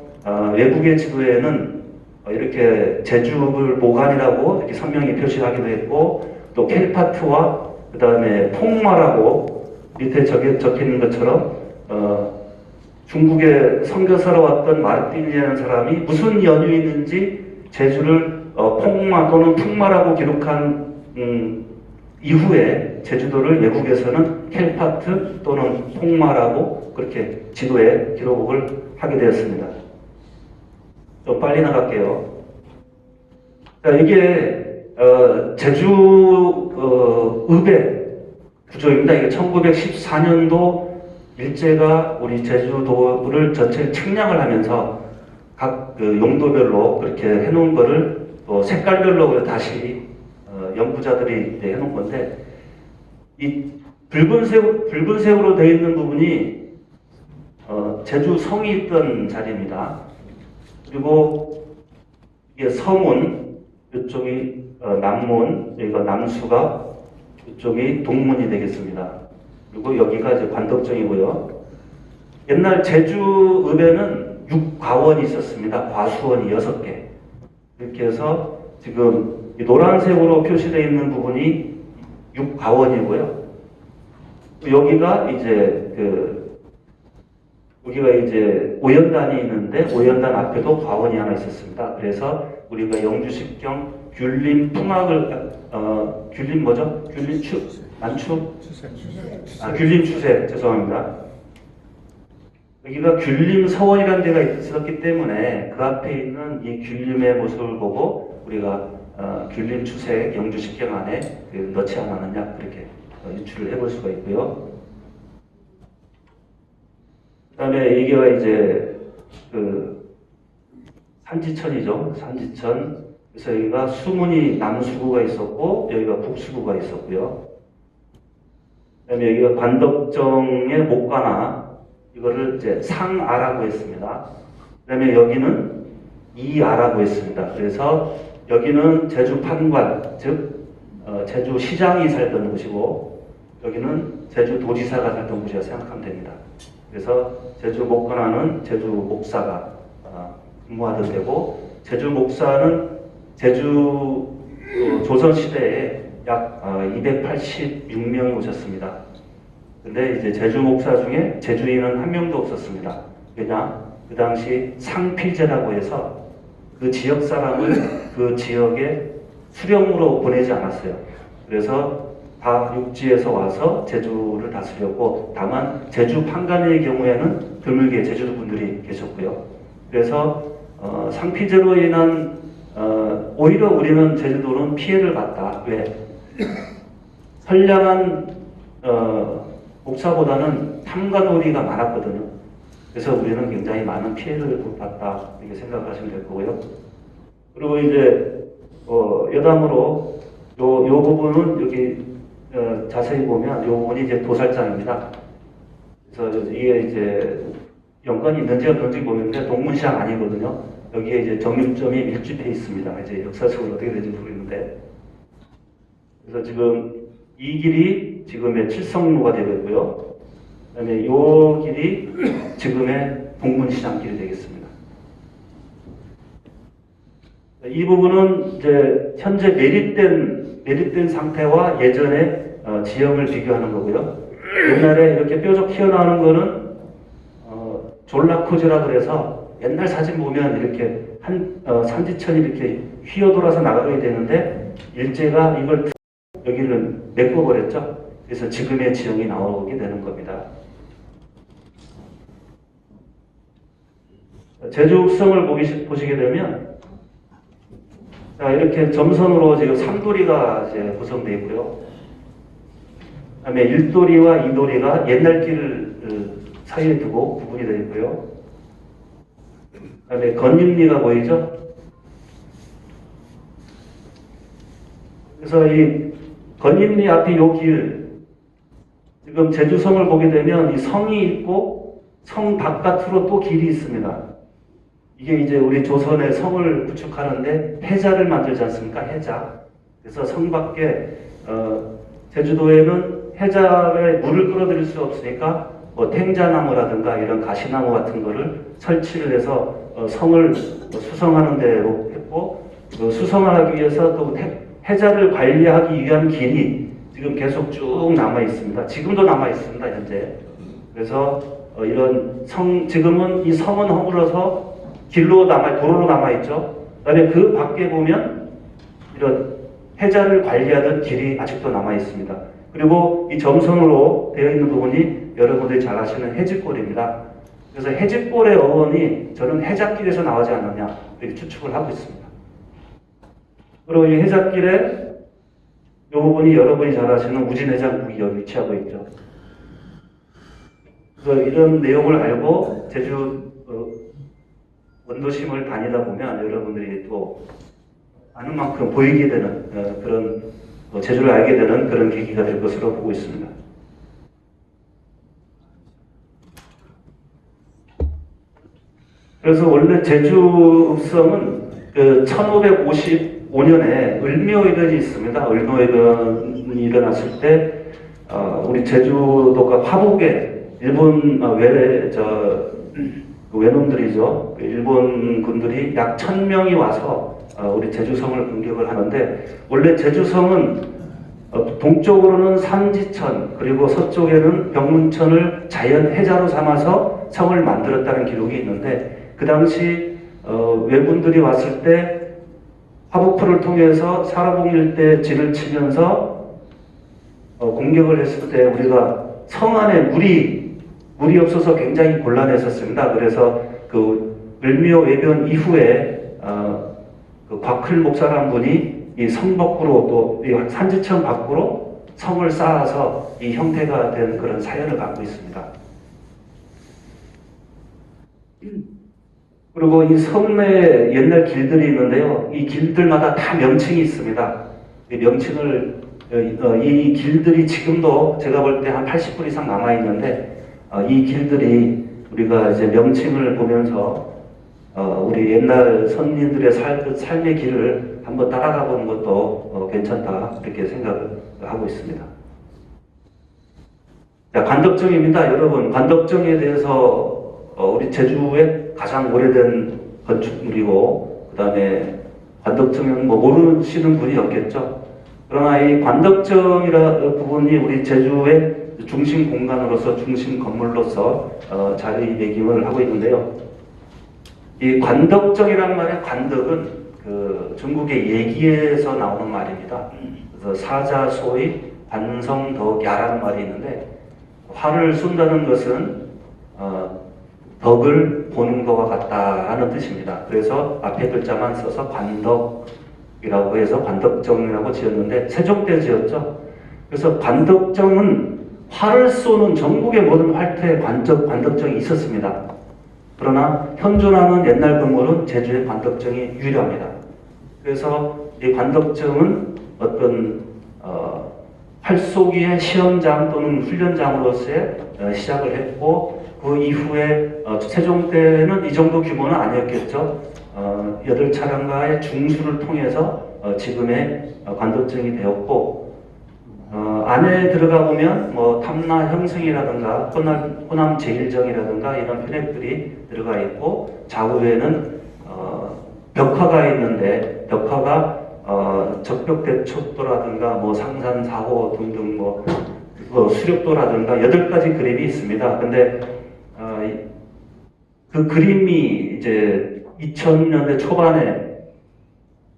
B: 외국의 지도에는 이렇게 제주를 모간이라고 이렇게 선명히 표시하기도 했고 또 켈파트와 그 다음에 폭마라고 밑에 적혀 있는 것처럼 중국에 선교사로 왔던 마르틴이라는 사람이 무슨 연유 있는지 제주를 폭마 또는 풍마라고 기록한 이후에 제주도를 외국에서는 켈파트 또는 폭마라고 그렇게 지도에 기록을 하게 되었습니다. 좀 빨리 나갈게요. 자, 이게 제주 읍의 구조입니다. 이게 1914년도 일제가 우리 제주도를 전체를 측량을 하면서 각 그 용도별로 그렇게 해놓은 거를 또 색깔별로 다시 연구자들이 이제 해놓은 건데, 이 붉은색으로 되어 있는 부분이 제주 성이 있던 자리입니다. 그리고 이게 서문, 이쪽이 남문, 여기가 남수가, 이쪽이 동문이 되겠습니다. 그리고 여기가 이제 관덕정이고요. 옛날 제주읍에는 6과원이 있었습니다. 과수원이 6개. 이렇게 해서 지금 이 노란색으로 표시되어 있는 부분이 6과원이고요. 여기가 이제 오연단이 있는데, 오연단 앞에도 과원이 하나 있었습니다. 그래서 우리가 영주십경 귤림 풍악을 귤림 뭐죠? 귤림 만추? 귤림 추세, 죄송합니다. 여기가 귤림 서원이라는 데가 있었기 때문에 그 앞에 있는 이 귤림의 모습을 보고 우리가 귤림 추세 영주십경 안에 넣지 않았느냐, 그렇게 유추를 해볼 수가 있고요. 그 다음에 여기가 이제 그 산지천이죠. 산지천. 그래서 여기가 수문이 남수구가 있었고, 여기가 북수구가 있었고요. 그 다음에 여기가 관덕정의 목가나, 이거를 이제 상아라고 했습니다. 그 다음에 여기는 이아라고 했습니다. 그래서 여기는 제주 판관, 즉 제주시장이 살던 곳이고, 여기는 제주도지사가 살던 곳이라고 생각하면 됩니다. 그래서 제주 목관하는 제주 목사가 근무하던 데고, 제주 목사는 제주 조선시대에 약 286명이 오셨습니다. 근데 이제 제주 목사 중에 제주인은 한 명도 없었습니다. 왜냐? 그 당시 상필제라고 해서 그 지역 사람을 그 지역에 수령으로 보내지 않았어요. 그래서 다 육지에서 와서 제주를 다스렸고, 다만 제주 판관의 경우에는 드물게 제주도 분들이 계셨고요. 그래서 상피제로 인한 오히려 우리는 제주도는 피해를 봤다. 왜? 선량한 목사보다는 탐관오리가 많았거든요. 그래서 우리는 굉장히 많은 피해를 봤다, 이렇게 생각하시면 될 거고요. 그리고 이제 여담으로 요 부분은 여기 자세히 보면 요 부분이 이제 도살장입니다. 그래서 이게 이제 연관이 있는지 없는지 모르겠는데 동문시장 아니거든요. 여기에 이제 정육점이 밀집해 있습니다. 이제 역사적으로 어떻게 되는지 모르겠는데, 그래서 지금 이 길이 지금의 칠성로가 되고 있고요. 그다음에 이 길이 지금의 동문시장 길이 되겠습니다. 이 부분은 이제 현재 매립된 상태와 예전의 지형을 비교하는 거고요. 옛날에 이렇게 뾰족 튀어나오는 거는 졸라코즈라 그래서 옛날 사진 보면 이렇게 산지천이 이렇게 휘어돌아서 나가게 되는데, 일제가 이걸 여기를 메꿔버렸죠. 그래서 지금의 지형이 나오게 되는 겁니다. 제주 읍성을 보시게 되면, 자, 이렇게 점선으로 지금 3도리가 이제 구성되어 있고요. 그 다음에 1도리와 2도리가 옛날 길을 사이에 두고 구분이 되어 있고요. 그 다음에 건림리가 보이죠? 그래서 이 건림리 앞에 요 길, 지금 제주성을 보게 되면 이 성이 있고 성 바깥으로 또 길이 있습니다. 이게 이제 우리 조선의 성을 구축하는데 해자를 만들지 않습니까? 해자. 그래서 성 밖에 제주도에는 해자에 물을 끌어들일 수 없으니까 뭐 탱자나무라든가 이런 가시나무 같은 거를 설치를 해서 성을 수성하는 데로 했고, 수성하기 위해서 또 해자를 관리하기 위한 길이 지금 계속 쭉 남아 있습니다. 지금도 남아 있습니다, 현재. 그래서 이런 지금은 이 성은 허물어서 도로로 남아 있죠. 그다음에 그 밖에 보면 이런 해자를 관리하던 길이 아직도 남아 있습니다. 그리고 이 점선으로 되어 있는 부분이 여러분들이 잘 아시는 해집골입니다. 그래서 해집골의 어원이 저는 해자길에서 나오지 않느냐, 이렇게 추측을 하고 있습니다. 그리고 이 해자길에 이 부분이 여러분이 잘 아시는 우진해장국이 여기 위치하고 있죠. 그래서 이런 내용을 알고 제주 원도심을 다니다 보면 여러분들이 또 아는 만큼 보이게 되는 그런 제주를 알게 되는 그런 계기가 될 것으로 보고 있습니다. 그래서 원래 제주 읍성은 1555년에 을묘이변이 있습니다. 을묘이변이 일어났을 때 우리 제주도가 화북에 일본 외놈들이죠. 일본 군들이 약 1000명이 와서 우리 제주성을 공격을 하는데, 원래 제주성은 동쪽으로는 삼지천 그리고 서쪽에는 병문천을 자연 해자로 삼아서 성을 만들었다는 기록이 있는데, 그 당시 외군들이 왔을 때 화북포를 통해서 사라봉 일대 진을 치면서 공격을 했을 때 우리가 성 안에 물이 없어서 굉장히 곤란했었습니다. 그래서 그 을미호 외변 이후에 그 곽클 목사란 분이 이 성 밖으로 또 이 산지천 밖으로 성을 쌓아서 이 형태가 된 그런 사연을 갖고 있습니다. 그리고 이 성내에 옛날 길들이 있는데요. 이 길들마다 다 명칭이 있습니다. 이 명칭을 이 길들이 지금도 제가 볼 때 한 80분 이상 남아 있는데, 이 길들이 우리가 이제 명칭을 보면서 우리 옛날 선민들의 삶의 길을 한번 따라가 보는 것도 괜찮다, 이렇게 생각을 하고 있습니다. 자, 관덕정입니다. 여러분, 관덕정에 대해서 우리 제주의 가장 오래된 건축물이고, 그 다음에 관덕정은 뭐 모르시는 분이 없겠죠. 그러나 이 관덕정이라는 부분이 우리 제주의 중심 공간으로서, 중심 건물로서 자리매김을 하고 있는데요. 이 관덕정이라는 말의 관덕은 그 중국의 예기에서 나오는 말입니다. 그래서 사자소의 관성덕야라는 말이 있는데, 활을 쏜다는 것은 덕을 보는 것과 같다라는 뜻입니다. 그래서 앞에 글자만 써서 관덕이라고 해서 관덕정이라고 지었는데, 세종 때 지었죠. 그래서 관덕정은 활을 쏘는 전국의 모든 활터에 관덕정이 있었습니다. 그러나 현존하는 옛날 건물은 제주의 관덕정이 유일합니다. 그래서 이 관덕정은 어떤 활쏘기의 시험장 또는 훈련장으로서의 시작을 했고, 그 이후에 세종 때는 이 정도 규모는 아니었겠죠. 8차량가의 중수를 통해서 지금의 관덕정이 되었고, 안에 들어가 보면 뭐 탐나 형성이라든가 호남 제일정이라든가 이런 편액들이 들어가 있고, 좌우에는 벽화가 있는데, 벽화가 적벽대첩도라든가 뭐 상산사호 등등 뭐 수렵도라든가 8가지 그림이 있습니다. 근데 그 그림이 이제 2000년대 초반에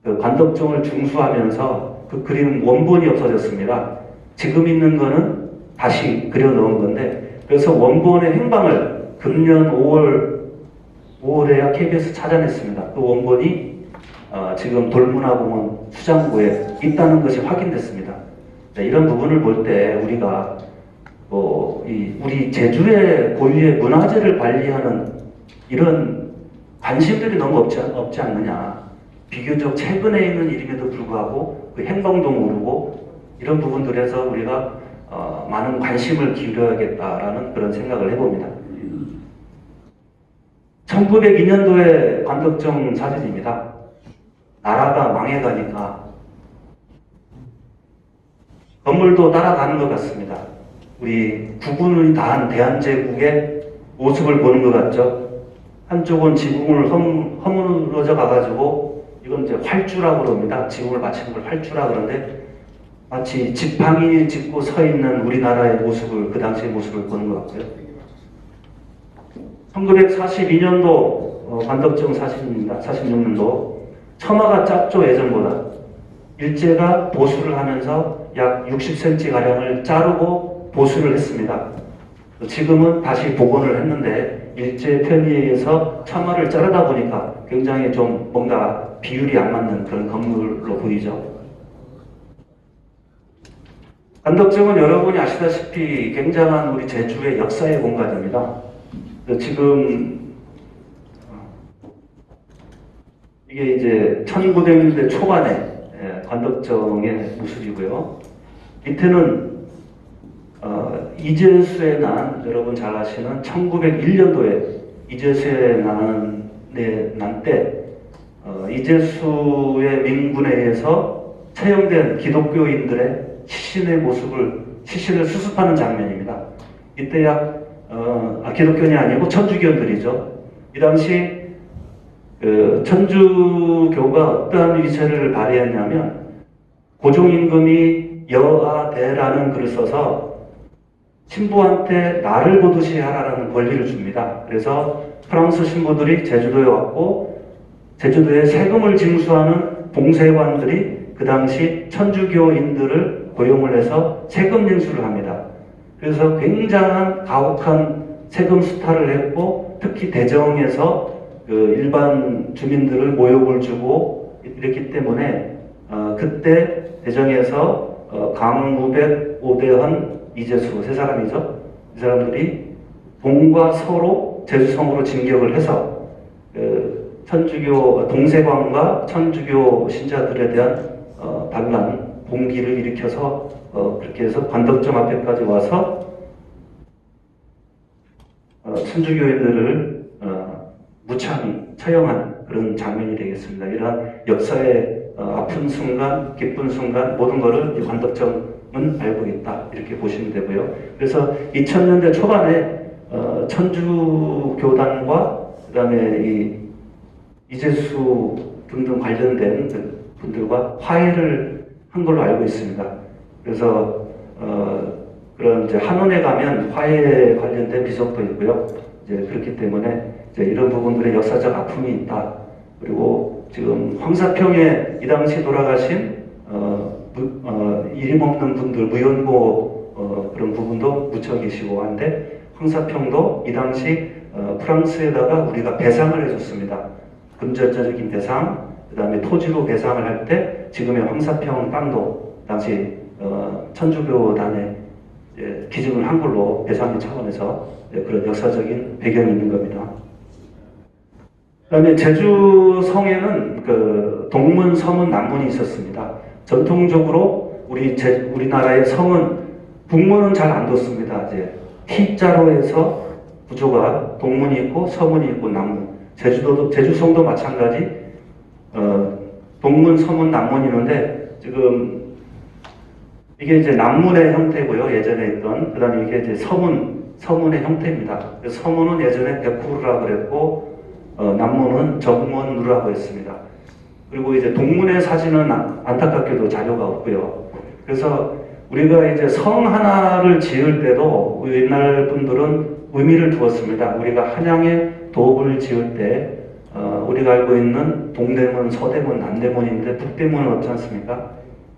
B: 그 관덕정을 중수하면서 그 그림 원본이 없어졌습니다. 지금 있는 거는 다시 그려 넣은 건데, 그래서 원본의 행방을 금년 5월에야 KBS 찾아냈습니다. 그 원본이 지금 돌문화공원 수장고에 있다는 것이 확인됐습니다. 네, 이런 부분을 볼 때 우리가 우리 제주의 고유의 문화재를 관리하는 이런 관심들이 너무 없지 않느냐. 비교적 최근에 있는 일임에도 불구하고 그 행방도 모르고 이런 부분들에서 우리가 많은 관심을 기울여야겠다라는 그런 생각을 해봅니다. 1902년도에 관덕정 사진입니다. 나라가 망해가니까 건물도 따라가는 것 같습니다. 우리 국군이 다한 대한제국의 모습을 보는 것 같죠. 한쪽은 지붕을 허물어져 가가지고, 이건 이제 활주라고 그럽니다. 지붕을 맞추는 걸 활주라 그러는데, 마치 지팡이 짚고 서 있는 우리나라의 모습을, 그 당시의 모습을 보는 것 같고요. 1942년도 관덕정 사진입니다. 46년도 처마가 작죠. 예전보다. 일제가 보수를 하면서 약 60cm가량을 자르고 보수를 했습니다. 지금은 다시 복원을 했는데, 일제 편의에 의해서 처마를 자르다 보니까 굉장히 좀 뭔가 비율이 안 맞는 그런 건물로 보이죠. 관덕정은 여러분이 아시다시피 굉장한 우리 제주의 역사의 공간입니다. 지금 이게 이제 1900년대 초반에 관덕정의 모습이고요. 밑에는 이재수의 난, 여러분 잘 아시는 1901년도에 이재수의 난 때 이재수의 민군에 의해서 채용된 기독교인들의 시신을 수습하는 장면입니다. 이때 기독교인이 아니고 천주교인들이죠. 이 당시 천주교가 어떠한 위세를 발휘했냐면 고종임금이 여아대라는 글을 써서 신부한테 나를 보듯이 하라는 권리를 줍니다. 그래서 프랑스 신부들이 제주도에 왔고 제주도에 세금을 징수하는 봉쇄관들이 그 당시 천주교인들을 고용을 해서 세금 징수를 합니다. 그래서 굉장한 가혹한 세금 수탈을 했고 특히 대정에서 일반 주민들을 모욕을 주고 이랬기 때문에 그때 대정에서 강우백, 오대헌, 이재수 세 사람이죠. 이 사람들이 동과 서로 제주성으로 진격을 해서 천주교 동세관과 천주교 신자들에 대한 반란, 봉기를 일으켜서 그렇게 해서 관덕정 앞에까지 와서 천주교인들을 무참히 처형한 그런 장면이 되겠습니다. 이러한 역사의 아픈 순간, 기쁜 순간 모든 것을 관덕정은 알고 있다 이렇게 보시면 되고요. 그래서 2000년대 초반에 천주교단과 그다음에 이재수 등등 관련된 분들과 화해를 한 걸로 알고 있습니다. 그래서 그런 이제 한원에 가면 화해에 관련된 비석도 있고요. 이제 그렇기 때문에 이제 이런 부분들의 역사적 아픔이 있다. 그리고 지금 황사평에 이 당시 돌아가신 이름 없는 분들 무연고 그런 부분도 묻혀 계시고 한데 황사평도 이 당시 프랑스에다가 우리가 배상을 해줬습니다. 금전적인 배상, 그 다음에 토지로 배상을 할 때 지금의 황사평 땅도 당시 천주교단에 기증을 한 걸로 배상 차원에서 그런 역사적인 배경이 있는 겁니다. 그 다음에 제주성에는 동문, 서문, 남문이 있었습니다. 전통적으로 우리나라의 성은 북문은 잘 안 뒀습니다. 이제 T자로 해서 구조가 동문이 있고 서문이 있고 남문. 제주성도 마찬가지 동문, 서문, 남문이 있는데 지금 이게 이제 남문의 형태고요. 예전에 있던. 그 다음에 이게 이제 서문의 형태입니다. 서문은 예전에 백후루라고 그랬고 남문은 정문루라고 했습니다. 그리고 이제 동문의 사진은 안타깝게도 자료가 없고요. 그래서 우리가 이제 성 하나를 지을 때도 옛날 분들은 의미를 두었습니다. 우리가 한양에 도읍을 지을 때 우리가 알고 있는 동대문, 서대문, 남대문인데 북대문은 없지 않습니까?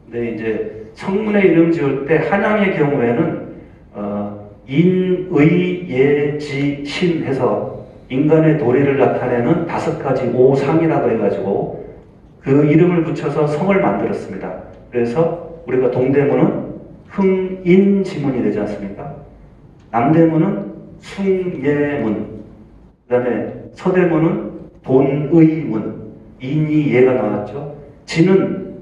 B: 근데 이제 성문의 이름 지을 때 한양의 경우에는 인, 의, 예, 지, 신 해서 인간의 도리를 나타내는 5가지 오상이라고 해가지고 그 이름을 붙여서 성을 만들었습니다. 그래서 우리가 동대문은 흥인지문이 되지 않습니까? 남대문은 숭예문, 그 다음에 서대문은 본의문, 인이 예가 나왔죠. 지는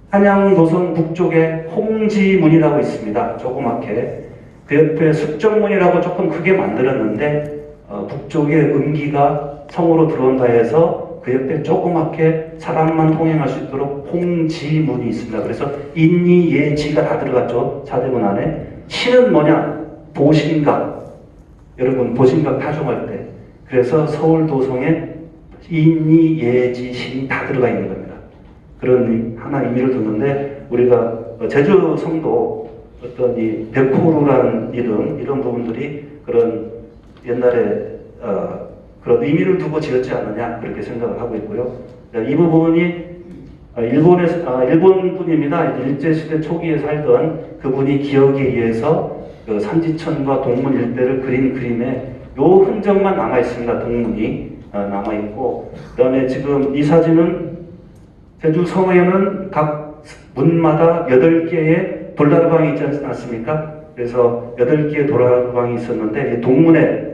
B: 한양도성 북쪽에 홍지문이라고 있습니다. 조그맣게. 그 옆에 숙정문이라고 조금 크게 만들었는데 북쪽에 음기가 성으로 들어온다 해서 그 옆에 조그맣게 사람만 통행할 수 있도록 홍지문이 있습니다. 그래서 인이, 예, 지가 다 들어갔죠. 사대문 안에. 신은 뭐냐? 보신각. 여러분 보신각 타종할 때. 그래서 서울도성에 인이, 예, 지, 신이 다 들어가 있는 겁니다. 그런 하나 의미를 두는데 우리가 제주성도 어떤 이 백호루라는 이런 부분들이 그런 옛날에 그런 의미를 두고 지었지 않느냐 그렇게 생각을 하고 있고요. 이 부분이 일본 분입니다. 일제시대 초기에 살던 그분이 기억에 의해서 그 산지천과 동문 일대를 그린 그림에 요 흔적만 남아 있습니다. 동문이 남아 있고, 그다음에 지금 이 사진은 제주 성에는 각 문마다 8개의 돌다르방이 있지 않습니까? 그래서 8개의 돌다르방이 있었는데, 이 동문에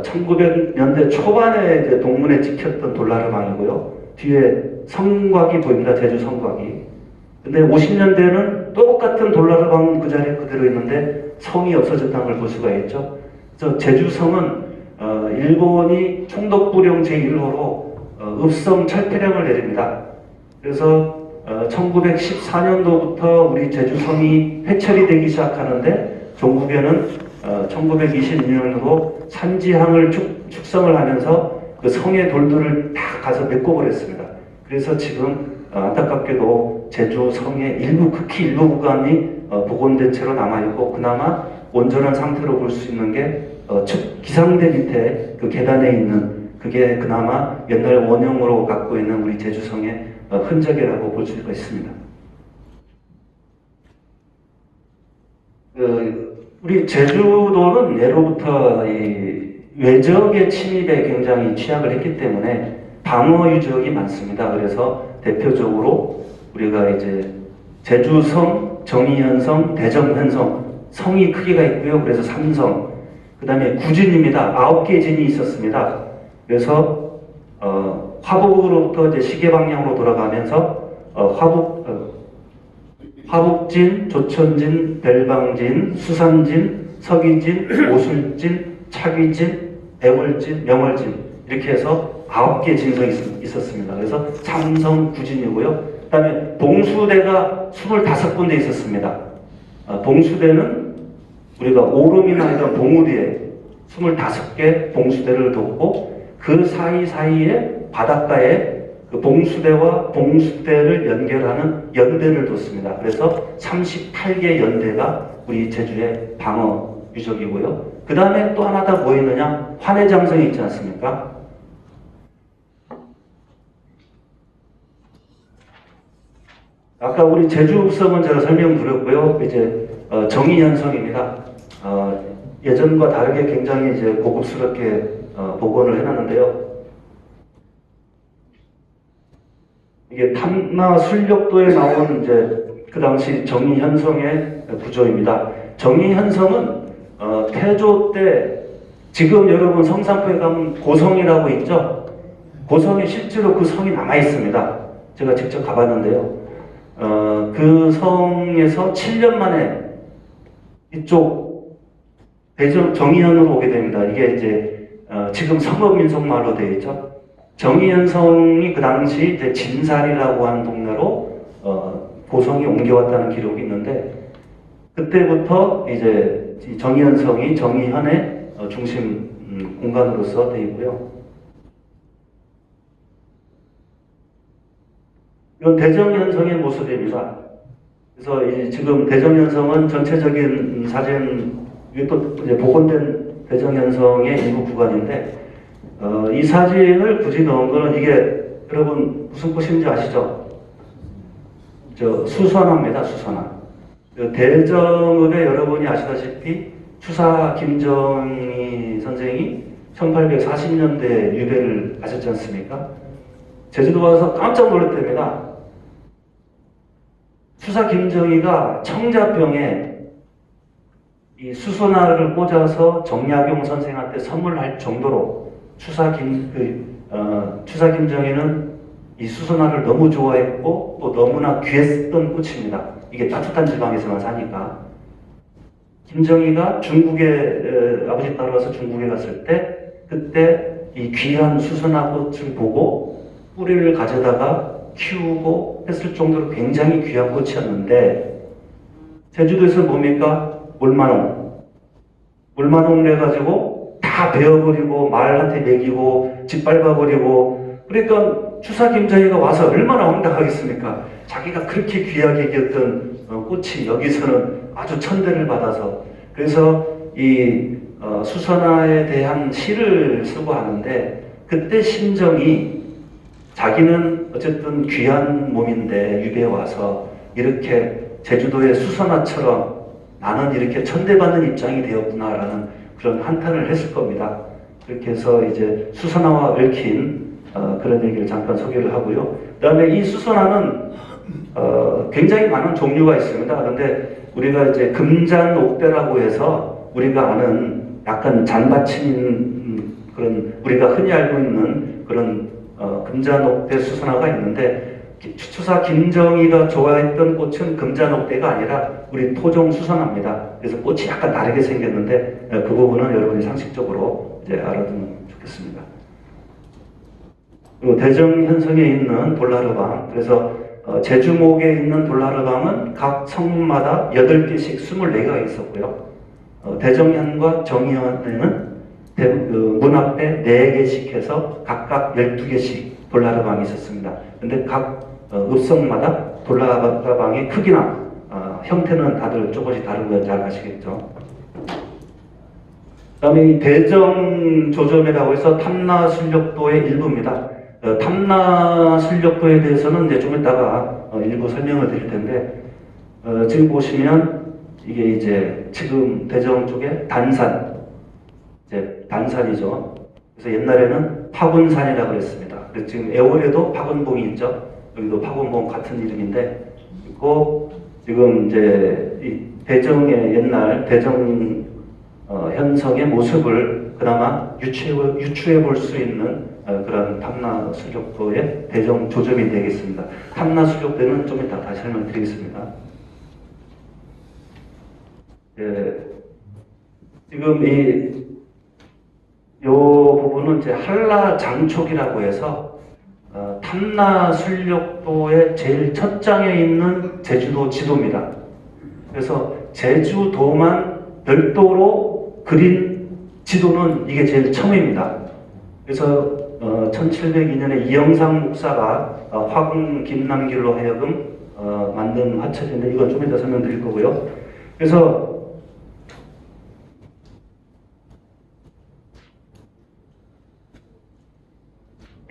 B: 1900년대 초반에 이제 동문에 찍혔던 돌다르방이고요. 뒤에 성곽이 보입니다. 제주 성곽이. 근데 50년대에는 똑같은 돌다르방 그 자리에 그대로 있는데 성이 없어졌다는 걸 볼 수가 있죠. 그래서 제주성은 일본이 총독부령 제1호로 읍성 철폐령을 내립니다. 그래서 1914년도부터 우리 제주성이 회철이 되기 시작하는데 종국에는 1922년으로 산지항을 축성을 하면서 그 성의 돌들을 다 가서 메꿔버렸습니다. 그래서 지금 안타깝게도 제주성의 일부, 극히 일부 구간이 복원된 채로 남아있고, 그나마 온전한 상태로 볼 수 있는 게 기상대 밑에 그 계단에 있는, 그게 그나마 옛날 원형으로 갖고 있는 우리 제주성의 흔적이라고 볼 수가 있습니다. 우리 제주도는 예로부터 이 외적의 침입에 굉장히 취약을 했기 때문에 방어 유적이 많습니다. 그래서 대표적으로 우리가 이제 제주성, 정의현성, 대정현성, 성이 크기가 있고요. 그래서 3성, 그 다음에 구진입니다. 9개의 진이 있었습니다. 그래서 화북으로부터 이제 시계 방향으로 돌아가면서 화북진, 조천진, 별방진, 수산진, 서기진, 오술진, 차귀진, 애월진, 명월진, 이렇게 해서 9개의 진성이 있었습니다. 그래서 삼성 구진이고요. 그 다음에 봉수대가 25군데 있었습니다. 봉수대는 우리가 오름이나 이런 봉우리에 25개 봉수대를 뒀고, 그 사이사이에 바닷가에 그 봉수대와 봉수대를 연결하는 연대를 뒀습니다. 그래서 38개 연대가 우리 제주의 방어 유적이고요. 그 다음에 또 하나 더 뭐 있느냐? 환해장성이 있지 않습니까? 아까 우리 제주읍성은 제가 설명드렸고요. 이제 정의현성입니다. 예전과 다르게 굉장히 이제 고급스럽게 복원을 해놨는데요. 이게 탐나 술력도에 나온 이제 그 당시 정의현성의 구조입니다. 정의현성은 태조 때, 지금 여러분 성산포에 가면 고성이라고 있죠? 고성에 실제로 그 성이 남아 있습니다. 제가 직접 가봤는데요. 그 성에서 7년 만에 이쪽 정의현으로 오게 됩니다. 이게 이제 지금 성읍민속마을로 되어 있죠. 정의현성이 그 당시 이제 진살이라고 하는 동네로 고성이 옮겨왔다는 기록이 있는데, 그때부터 이제 정의현성이 정의현의 중심 공간으로서 되어 있고요. 이건 대정현성의 모습입니다. 그래서 지금 대정현성은 전체적인 사진, 이게 또 이제 복원된 대정현성의 일부 구간인데, 이 사진을 굳이 넣은 거는 이게 여러분 무슨 꽃인지 아시죠? 수선화입니다. 수선화. 대정읍에 여러분이 아시다시피 추사 김정희 선생이 1840년대에 유배를 하셨지 않습니까? 제주도 와서 깜짝 놀랐답니다. 추사 김정희가 청자병에 이 수선화를 꽂아서 정약용 선생한테 선물할 정도로 추사 김정희는 이 수선화를 너무 좋아했고 또 너무나 귀했던 꽃입니다. 이게 따뜻한 지방에서만 사니까. 김정희가 중국에 아버지 따라와서 중국에 갔을 때, 그때 이 귀한 수선화 꽃을 보고 뿌리를 가져다가 키우고 했을 정도로 굉장히 귀한 꽃이었는데, 제주도에서 뭡니까? 물만홍을 해가지고 다 베어버리고 말한테 먹이고 짓밟아버리고, 그러니까 추사 김정희가 와서 얼마나 황당하겠습니까? 자기가 그렇게 귀하게 여겼던 꽃이 여기서는 아주 천대를 받아서. 그래서 이 수선화에 대한 시를 쓰고 하는데, 그때 심정이, 자기는 어쨌든 귀한 몸인데 유배에 와서 이렇게 제주도의 수선화처럼 나는 이렇게 천대받는 입장이 되었구나라는 그런 한탄을 했을 겁니다. 그렇게 해서 이제 수선화와 얽힌 그런 얘기를 잠깐 소개를 하고요. 그 다음에 이 수선화는 굉장히 많은 종류가 있습니다. 그런데 우리가 이제 금잔옥대라고 해서 우리가 아는 약간 잔받침 그런 우리가 흔히 알고 있는 그런 금잔옥대 수선화가 있는데 추사 김정희가 좋아했던 꽃은 금잔옥대가 아니라 우리 토종 수선화입니다. 그래서 꽃이 약간 다르게 생겼는데 그 부분은 여러분이 상식적으로 이제 알아두면 좋겠습니다. 그리고 대정현성에 있는 볼라르방, 그래서 제주목에 있는 볼라르방은 각 성문마다 8개씩 24개가 있었고요. 대정현과 정현에는 문 앞에 4개씩 해서 각각 12개씩 볼라르방이 있었습니다. 근데 각 읍성마다 볼라르방의 크기나 형태는 다들 조금씩 다른 건 잘 아시겠죠. 그 다음에 이 대정조점이라고 해서 탐나술력도의 일부입니다. 탐나술력도에 대해서는 이제 좀 이따가 일부 설명을 드릴 텐데, 지금 보시면 이게 이제 지금 대정 쪽에 단산, 이제 단산이죠. 그래서 옛날에는 파군산이라고 그랬습니다. 그래서 지금 애월에도 파군봉이 있죠. 여기도 파군봉 같은 이름인데 있고, 지금 이제 이 대정의 옛날 대정 현성의 모습을 그나마 유추해 볼 수 있는 그런 탐나술력도의 대정 조점이 되겠습니다. 탐나술력도는 좀 이따 다시 설명드리겠습니다. 지금 요 부분은 이제 한라장촉이라고 해서 탐나술력도의 제일 첫 장에 있는 제주도 지도입니다. 그래서 제주도만 별도로 그린 지도는 이게 제일 처음입니다. 그래서 1702년에 이영상 목사가 화궁 김남길로 하여금 만든 화책인데 이건 좀 이따 설명드릴 거고요. 그래서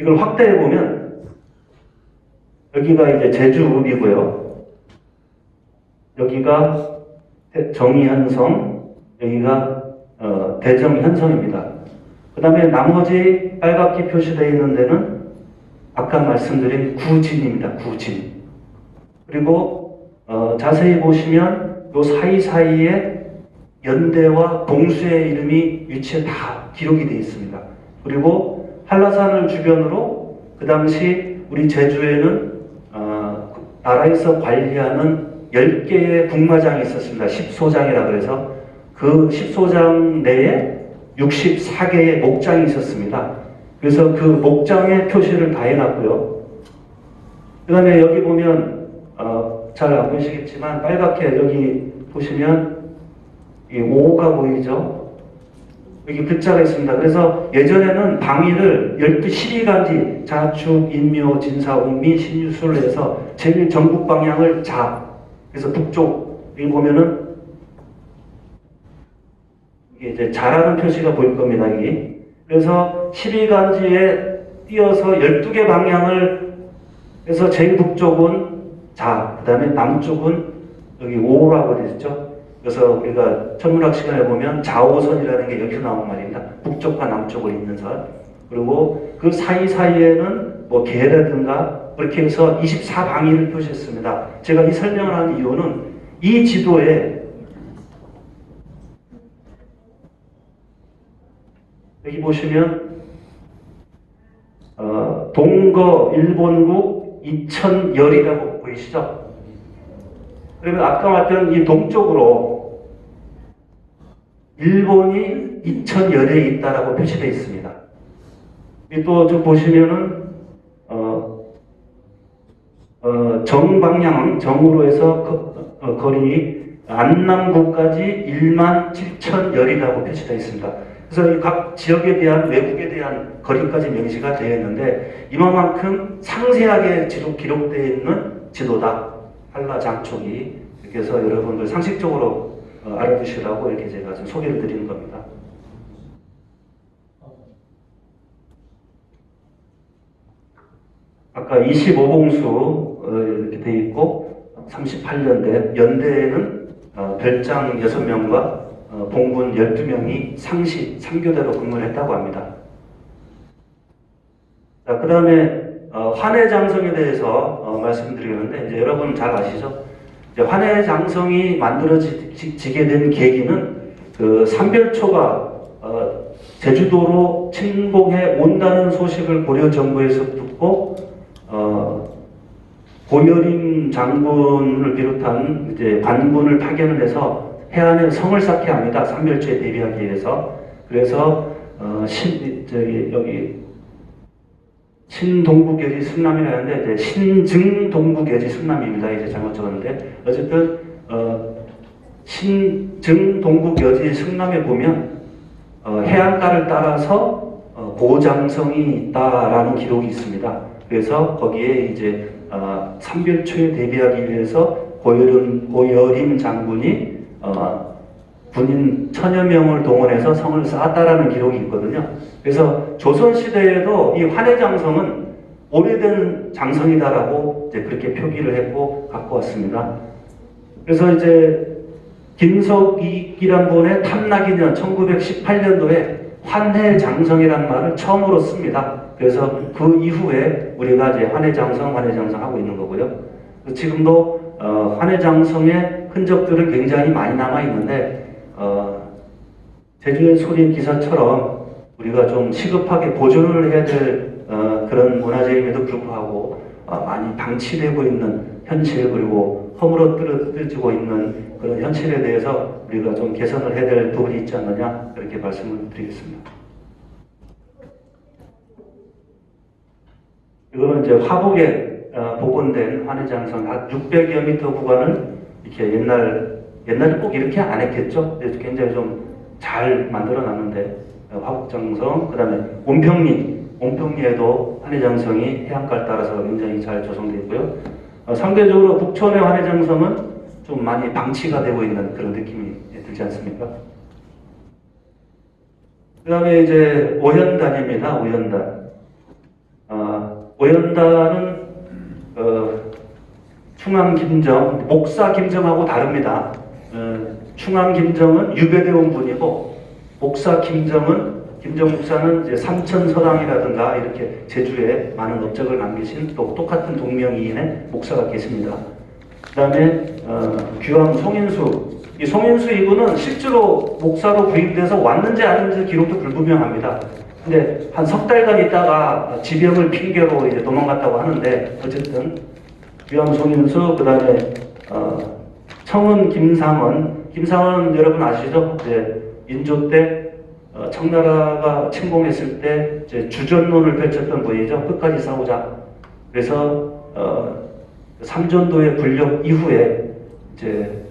B: 이걸 확대해 보면 여기가 이제 제주읍이고요. 여기가 정의현성, 여기가 대정현성입니다. 그 다음에 나머지 빨갛게 표시되어 있는 데는 아까 말씀드린 구진입니다. 구진. 그리고 자세히 보시면 요 사이사이에 연대와 동수의 이름이 위치에 다 기록이 되어 있습니다. 그리고 한라산을 주변으로 그 당시 우리 제주에는 나라에서 관리하는 10개의 국마장이 있었습니다. 10소장이라 그래서 그 10소장 내에 64개의 목장이 있었습니다. 그래서 그 목장의 표시를 다 해놨고요. 그 다음에 여기 보면 잘 안 보이시겠지만 빨갛게 여기 보시면 이 5가 보이죠? 여기 글자가 있습니다. 그래서 예전에는 방위를 12가지 자축, 인묘, 진사, 옥미, 신유술 해서 제일 전국 방향을 그래서 북쪽 여기 보면은 이게 이제 자라는 표시가 보일 겁니다. 여기. 그래서 12간지에 띄어서 12개 방향을 해서 제일 북쪽은 그 다음에 남쪽은 여기 오라고 되어 있죠. 그래서 우리가 천문학 시간에 보면 좌오선이라는 게 여기서 나온 말입니다. 북쪽과 남쪽을 잇는 선. 그리고 그 사이사이에는 뭐 개라든가 그렇게 해서 24방위를 표시했습니다. 제가 이 설명을 하는 이유는 이 지도에 여기 보시면 동거 일본국 이천열이라고 보이시죠? 그러면 아까 말했던 이 동쪽으로 일본이 이천열에 있다라고 표시되어 있습니다. 또 좀 보시면은 정방향 정으로 해서 거리 안남구까지 17,000열이라고 표시되어 있습니다. 그래서 이 각 지역에 대한 외국에 대한 거리까지 명시가 되어 있는데 이만큼 상세하게 기록되어 있는 지도다. 한라장촉이. 이렇게 해서 여러분들 상식적으로 알아두시라고 이렇게 제가 좀 소개를 드리는 겁니다. 아까 25봉수 이렇게 되어 있고 38년대 연대에는 별장 6명과 봉군 12명이 상시 3교대로 근무를 했다고 합니다. 자, 그 다음에 환해장성에 대해서 말씀드리겠는데, 이제 여러분 잘 아시죠? 이제 환해장성이 만들어지게 된 계기는 그 삼별초가 제주도로 침공해 온다는 소식을 고려 정부에서 듣고 고여림 장군을 비롯한 이제 관군을 파견을 해서 해안에 성을 쌓게 합니다. 삼별초에 대비하기 위해서. 그래서 여기 신동부계지 승남이라는데 이제 신증동부계지 승남입니다. 이제 잘못 적었는데 어쨌든 신증동부계지 승남에 보면 해안가를 따라서 고장성이 있다라는 기록이 있습니다. 그래서 거기에 이제 삼별초에 대비하기 위해서 고여림 장군이 군인 1000여 명을 동원해서 성을 쌓았다라는 기록이 있거든요. 그래서 조선시대에도 이 환해장성은 오래된 장성이다라고 이제 그렇게 표기를 했고 갖고 왔습니다. 그래서 이제 김석익이란 분의 탐락이년 1918년도에 환해장성이라는 말을 처음으로 씁니다. 그래서 그 이후에 우리가 이제 환해장성 하고 있는 거고요. 지금도 환해장성의 흔적들은 굉장히 많이 남아 있는데 제주의 소림 기사처럼 우리가 좀 시급하게 보존을 해야 될 그런 문화재임에도 불구하고 많이 방치되고 있는 현실, 그리고 허물어뜨려지고 있는 그런 현실에 대해서 우리가 좀 개선을 해야 될 부분이 있지 않느냐, 그렇게 말씀을 드리겠습니다. 이거는 이제 화북에 복원된 환해장성 약 600여 미터 구간을 이렇게 옛날에 꼭 이렇게 안 했겠죠? 굉장히 좀 잘 만들어 놨는데, 화북장성, 그 다음에 온평리에도 환해장성이 해안가를 따라서 굉장히 잘 조성되어 있고요. 상대적으로 북촌의 환해장성은 좀 많이 방치가 되고 있는 그런 느낌이 들지 않습니까? 그 다음에 이제 오현단입니다. 오현단. 오현단은 충암김정, 목사김정하고 다릅니다. 충암김정은 유배되어 온 분이고, 김정 목사는 이제 삼천서당이라든가 이렇게 제주에 많은 업적을 남기신 또 똑같은 동명이인의 목사가 계십니다. 그 다음에 귀암 송인수. 이 송인수 이분은 실제로 목사로 부임돼서 왔는지 아닌지 기록도 불분명합니다. 근데 한 석 달간 있다가 지병을 핑계로 이제 도망갔다고 하는데, 어쨌든 귀암 송인수, 그 다음에 청은 김상은 여러분 아시죠? 이제 인조 때 청나라가 침공했을 때 이제 주전론을 펼쳤던 분이죠. 끝까지 싸우자. 그래서 삼전도의 불력 이후에 이제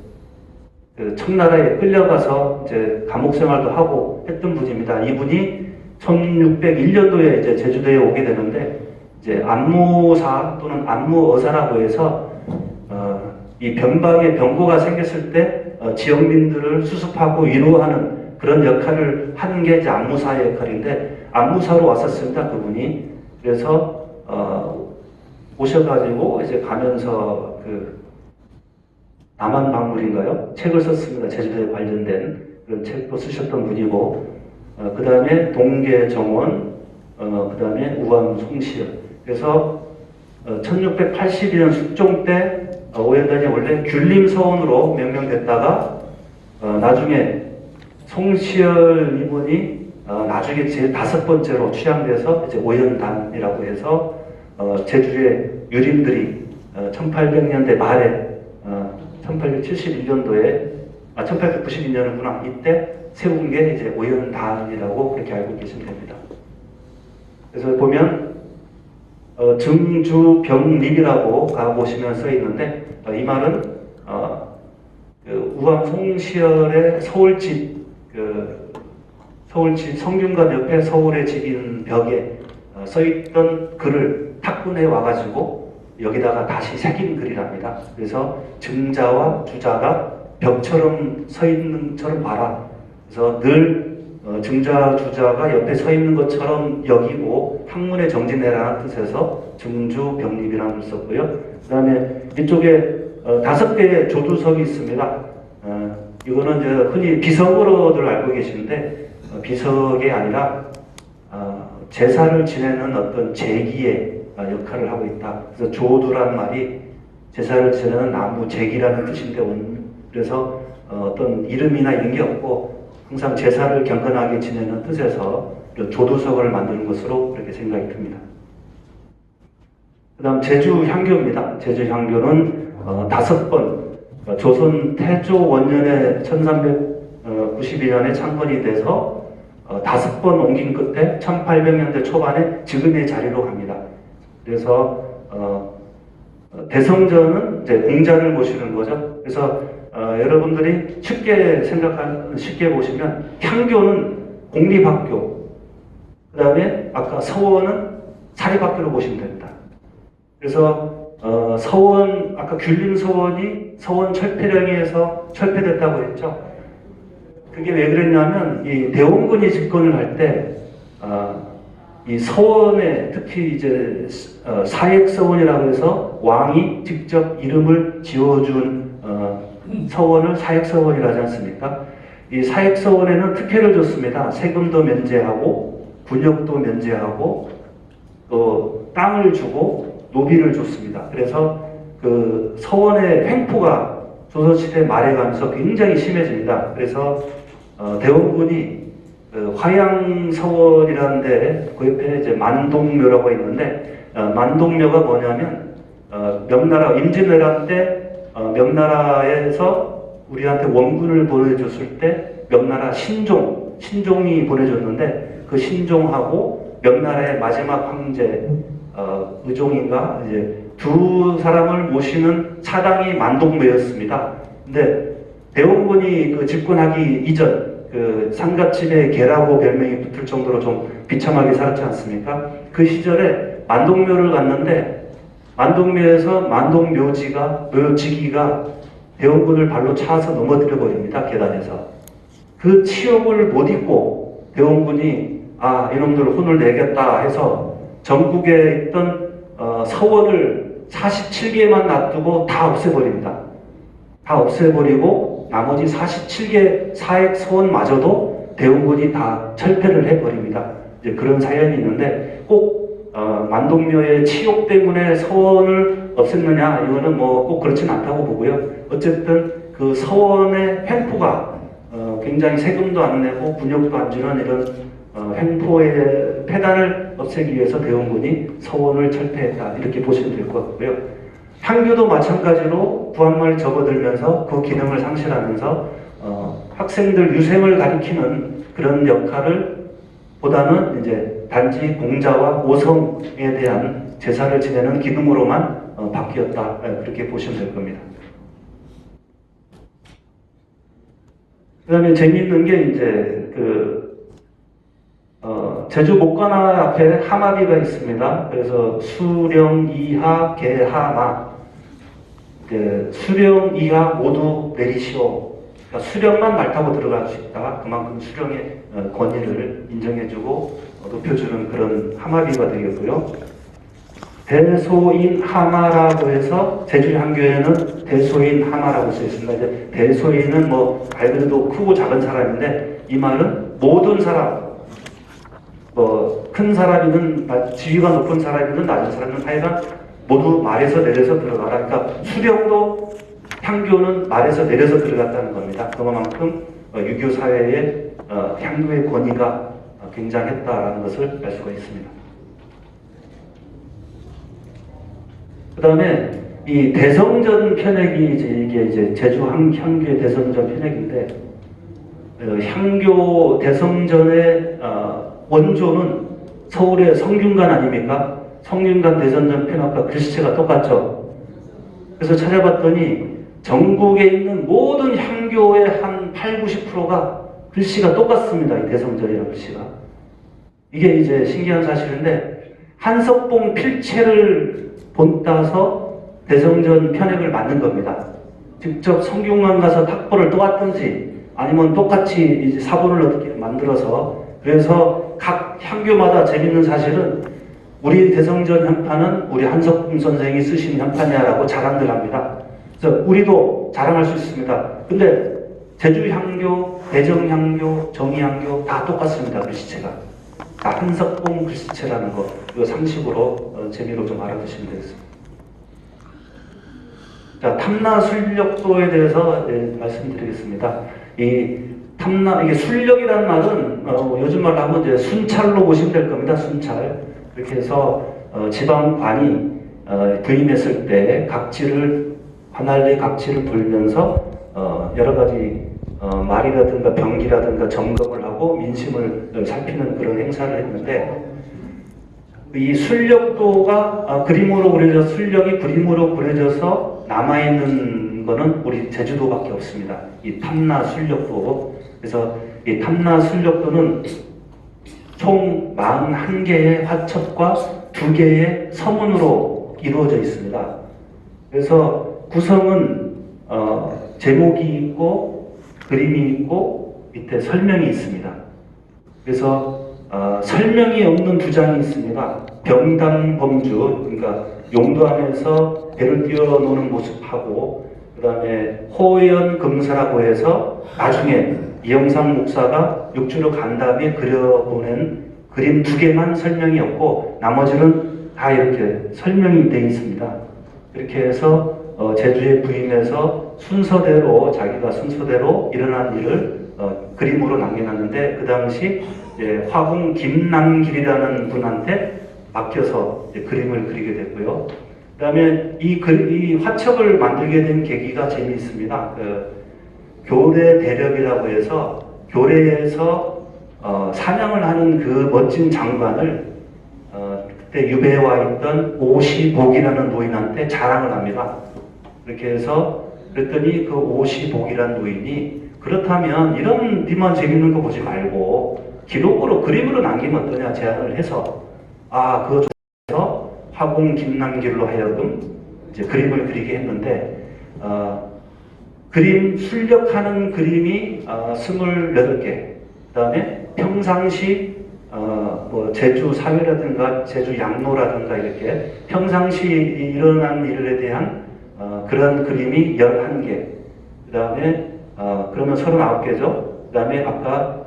B: 그 청나라에 끌려가서 이제 감옥 생활도 하고 했던 분입니다. 이분이 1601년도에 이제 제주도에 오게 되는데, 이제 안무사 또는 안무어사라고 해서 이 변방에 병고가 생겼을 때 지역민들을 수습하고 위로하는 그런 역할을 하는 게 이제 안무사의 역할인데, 안무사로 왔었습니다, 그분이. 그래서 오셔가지고 이제 가면서 그 남한박물인가요? 책을 썼습니다. 제주도에 관련된 그런 책도 쓰셨던 분이고, 그 다음에 동계정원, 그 다음에 우암 송시열. 그래서 1682년 숙종 때 오현단이 원래 귤림서원으로 명명됐다가 나중에 송시열 이분이 나중에 제 5번째로 취향돼서 이제 오현단이라고 해서 제주의 유림들이 1800년대 말에 1871년도에 1892년이구나, 이때 세운 게 이제 오현단이라고 그렇게 알고 계시면 됩니다. 그래서 보면 증주병립이라고 가보시면 써 있는데, 이 말은 그 우암 송시열의 서울집, 서울집 성균관 옆에 서울의 집인 벽에 써 있던 글을 탁군해 와가지고 여기다가 다시 새긴 글이랍니다. 그래서 증자와 주자가 벽처럼 서 있는 것처럼 봐라. 그래서 늘 증자, 주자가 옆에 서 있는 것처럼 여기고 학문의 정진해라는 뜻에서 증주병립이라는 걸 썼고요. 그 다음에 이쪽에 5개의 조두석이 있습니다. 이거는 이제 흔히 비석으로들 알고 계시는데, 비석이 아니라 제사를 지내는 어떤 제기의 역할을 하고 있다. 그래서 조두란 말이 제사를 지내는 나무 잭이라는 뜻인데 그래서 어떤 이름이나 이런 게 없고 항상 제사를 경건하게 지내는 뜻에서 조두석을 만드는 것으로 그렇게 생각이 듭니다. 그 다음 제주향교입니다. 제주향교는 5번 조선 태조 원년에 1392년에 창건이 돼서 5번 옮긴 끝에 1800년대 초반에 지금의 자리로 갑니다. 그래서 대성전은 이제 공자를 모시는 거죠. 그래서 여러분들이 쉽게 보시면 향교는 공립학교, 그 다음에 아까 서원은 사립학교로 보시면 됩니다. 그래서 서원, 아까 귤림서원이 서원 철폐령에서 철폐됐다고 했죠. 그게 왜 그랬냐면 이 대원군이 집권을 할 때 이 서원에 특히 이제 사액서원이라고 해서 왕이 직접 이름을 지어준 서원을 사액서원이라 하지 않습니까? 이 사액서원에는 특혜를 줬습니다. 세금도 면제하고 군역도 면제하고 또 땅을 주고 노비를 줬습니다. 그래서 그 서원의 횡포가 조선시대 말에 가면서 굉장히 심해집니다. 그래서 대원군이 화양서원이라는 데 그 옆에 이제 만동묘라고 있는데 만동묘가 뭐냐면 명나라 임진왜란 때 명나라에서 우리한테 원군을 보내줬을 때 명나라 신종이 보내줬는데 그 신종하고 명나라의 마지막 황제 의종인가 이제 두 사람을 모시는 사당이 만동묘였습니다. 근데 대원군이 그 집권하기 이전 그 상갓집에 개라고 별명이 붙을 정도로 좀 비참하게 살았지 않습니까? 그 시절에 만동묘를 갔는데 만동묘에서 묘지기가 대원군을 발로 차서 넘어뜨려 버립니다. 계단에서. 그 치욕을 못 잊고 대원군이 이놈들 혼을 내겠다 해서 전국에 있던 서원을 47개만 놔두고 다 없애버립니다. 다 없애버리고 나머지 47개 사액 서원마저도 대원군이 다 철폐를 해버립니다. 이제 그런 사연이 있는데 꼭 만동묘의 치욕 때문에 서원을 없앴느냐 이거는 뭐 꼭 그렇진 않다고 보고요. 어쨌든 그 서원의 횡포가 굉장히 세금도 안 내고 군역도 안 주는 이런 횡포의 폐단을 없애기 위해서 대원군이 서원을 철폐했다 이렇게 보시면 될 것 같고요. 향교도 마찬가지로 구한말이 접어들면서 그 기능을 상실하면서 학생들 유생을 가리키는 그런 역할을 보다는 이제 단지 공자와 오성에 대한 제사를 지내는 기능으로만 바뀌었다 그렇게 보시면 될 겁니다. 그 다음에 재미있는 게 이제 제주 목관화 앞에 하마비가 있습니다. 그래서 수령, 이하, 개하마. 수령, 이하 모두 내리시오. 그러니까 수령만 말 타고 들어갈 수 있다. 그만큼 수령의 권위를 인정해주고 높여주는 그런 하마비가 되겠고요. 대소인 하마라고 해서 제주향교에는 대소인 하마라고 써 있습니다. 이제 대소인은 뭐 말 그대로 크고 작은 사람인데 이 말은 모든 사람, 큰 사람이든 지위가 높은 사람이든 낮은 사람이든 하여간 모두 말에서 내려서 들어가라. 그러니까 수령도 향교는 말에서 내려서 들어갔다는 겁니다. 그만큼 유교 사회에 향교의 권위가 굉장했다라는 것을 알 수가 있습니다. 그 다음에 이 대성전 편액이 이게 이제 제주 향교의 대성전 편액인데 향교 대성전의 원조는 서울의 성균관 아닙니까? 성균관 대성전 편액과 글씨체가 똑같죠. 그래서 찾아봤더니 전국에 있는 모든 향교의 한 80~90%가 글씨가 똑같습니다. 이 대성전이라는 글씨가. 이게 이제 신기한 사실인데 한석봉 필체를 본따서 대성전 편액을 만든 겁니다. 직접 성균관 가서 탁보를 또왔든지 아니면 똑같이 이제 사본을 어떻게 만들어서 그래서 각 향교마다 재밌는 사실은 우리 대성전 현판은 우리 한석봉 선생이 쓰신 현판이야라고 자랑들 합니다. 그래서 우리도 자랑할 수 있습니다. 근데 제주향교, 대정향교, 정의향교 다 똑같습니다. 글씨체가. 다 한석봉 글씨체라는 거. 이거 상식으로 재미로 좀 알아두시면 되겠습니다. 자, 탐나 순력도에 대해서 말씀드리겠습니다. 이게 순력이라는 말은 요즘 말로 하면 이제 순찰로 보시면 될 겁니다. 순찰. 이렇게 해서 지방관이 부임했을 때 관할리 각지를 돌면서 여러 가지 말이라든가 병기라든가 점검을 하고 민심을 살피는 그런 행사를 했는데, 이 순력도가 순력이 그림으로 그려져서 남아있는 거는 우리 제주도밖에 없습니다. 이 탐나 순력도. 그래서 이 탐나 순력도는 총 41개의 화첩과 2개의 서문으로 이루어져 있습니다. 그래서 구성은 제목이 있고 그림이 있고 밑에 설명이 있습니다. 그래서 설명이 없는 2장이 있습니다. 병당범주, 그러니까 용도함에서 배를 띄워놓는 모습하고, 그 다음에 호연금사라고 해서 나중에 이영상 목사가 육주로 간 다음에 그려보낸 그림 2개만 설명이 없고 나머지는 다 이렇게 설명이 되어 있습니다. 이렇게 해서 제주에 부임해서 자기가 순서대로 일어난 일을 그림으로 남겨놨는데, 그 당시 화공 김남길이라는 분한테 맡겨서 그림을 그리게 됐고요. 그 다음에 이 화첩을 만들게 된 계기가 재미있습니다. 교례 대력이라고 해서 교례에서 사냥을 하는 그 멋진 장관을 그때 유배에 와 있던 오시복이라는 노인한테 자랑을 합니다. 이렇게 해서 그랬더니 그 오시복이라는 노인이, 그렇다면 이런 니만 재밌는 거 보지 말고 기록으로 그림으로 남기면 어떠냐 제안을 해서, 그거 좋아서 화공 김남길로 하여금 이제 그림을 그리게 했는데, 그림 출력하는 그림이 28개, 그 다음에 평상시 제주 사회라든가 제주 양로라든가 이렇게 평상시 일어난 일에 대한 그런 그림이 11개, 그 다음에 그러면 39개죠. 그 다음에 아까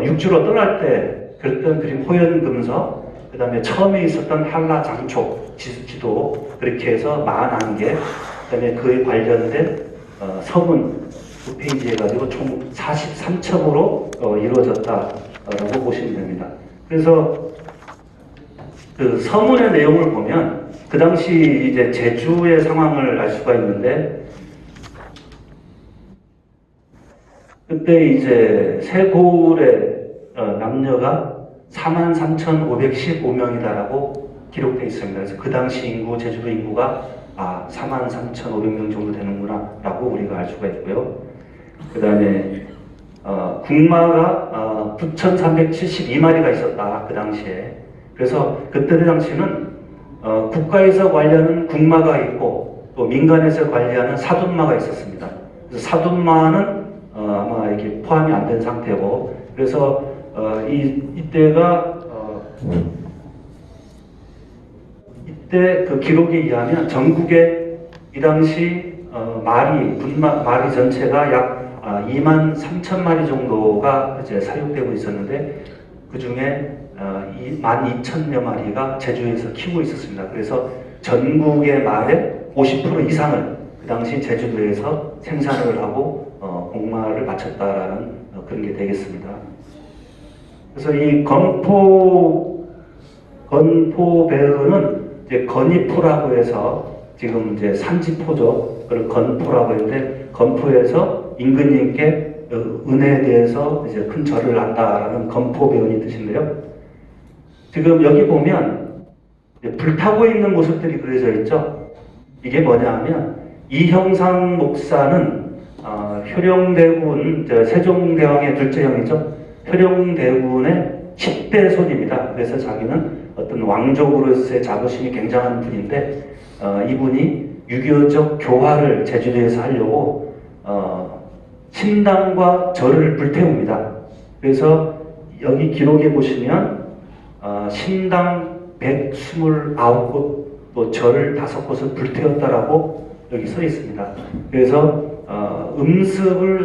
B: 육주로 떠날 때 그랬던 그림 호연금서, 그 다음에 처음에 있었던 한라장촉 지도, 그렇게 해서 41개, 그 다음에 그에 관련된 서문 2페이지 해가지고 총 43첩으로 이루어졌다라고 보시면 됩니다. 그래서 그 서문의 내용을 보면 그 당시 이제 제주의 상황을 알 수가 있는데, 그때 이제 세골의 남녀가 43,515명이다라고 기록되어 있습니다. 그래서 그 당시 인구, 제주도 인구가 43,500명 정도 되는구나 라고 우리가 알 수가 있고요. 그 다음에 국마가 9,372마리가 있었다, 그 당시에. 그래서 그때 당시는 국가에서 관리하는 국마가 있고 또 민간에서 관리하는 사둔마가 있었습니다. 그래서 사둔마는 아마 이게 포함이 안 된 상태고, 그래서 이때가 이때 그 기록에 의하면 전국에 이 당시 말이 전체가 약 2만 3천 마리 정도가 이제 사육되고 있었는데, 그 중에 12,000여 마리가 제주에서 키우고 있었습니다. 그래서 전국의 말의 50% 이상을 그 당시 제주도에서 생산을 하고 공마를 마쳤다라는 그런 게 되겠습니다. 그래서 이 건포배은은 이제 건이포라고 해서 지금 이제 산지포죠. 그걸 건포라고 했는데, 건포에서 임금님께 은혜에 대해서 이제 큰 절을 한다라는 건포배은이 뜻인데요. 지금 여기 보면 불타고 있는 모습들이 그려져 있죠. 이게 뭐냐 하면, 이형상 목사는 효령대군, 세종대왕의 둘째 형이죠. 효령대군의 10대 손입니다. 그래서 자기는 어떤 왕족으로서의 자부심이 굉장한 분인데, 이분이 유교적 교화를 제주도에서 하려고 신당과 절을 불태웁니다. 그래서 여기 기록에 보시면 신당 129곳, 또 절 5곳을 불태웠다라고 여기 써 있습니다. 그래서 음습을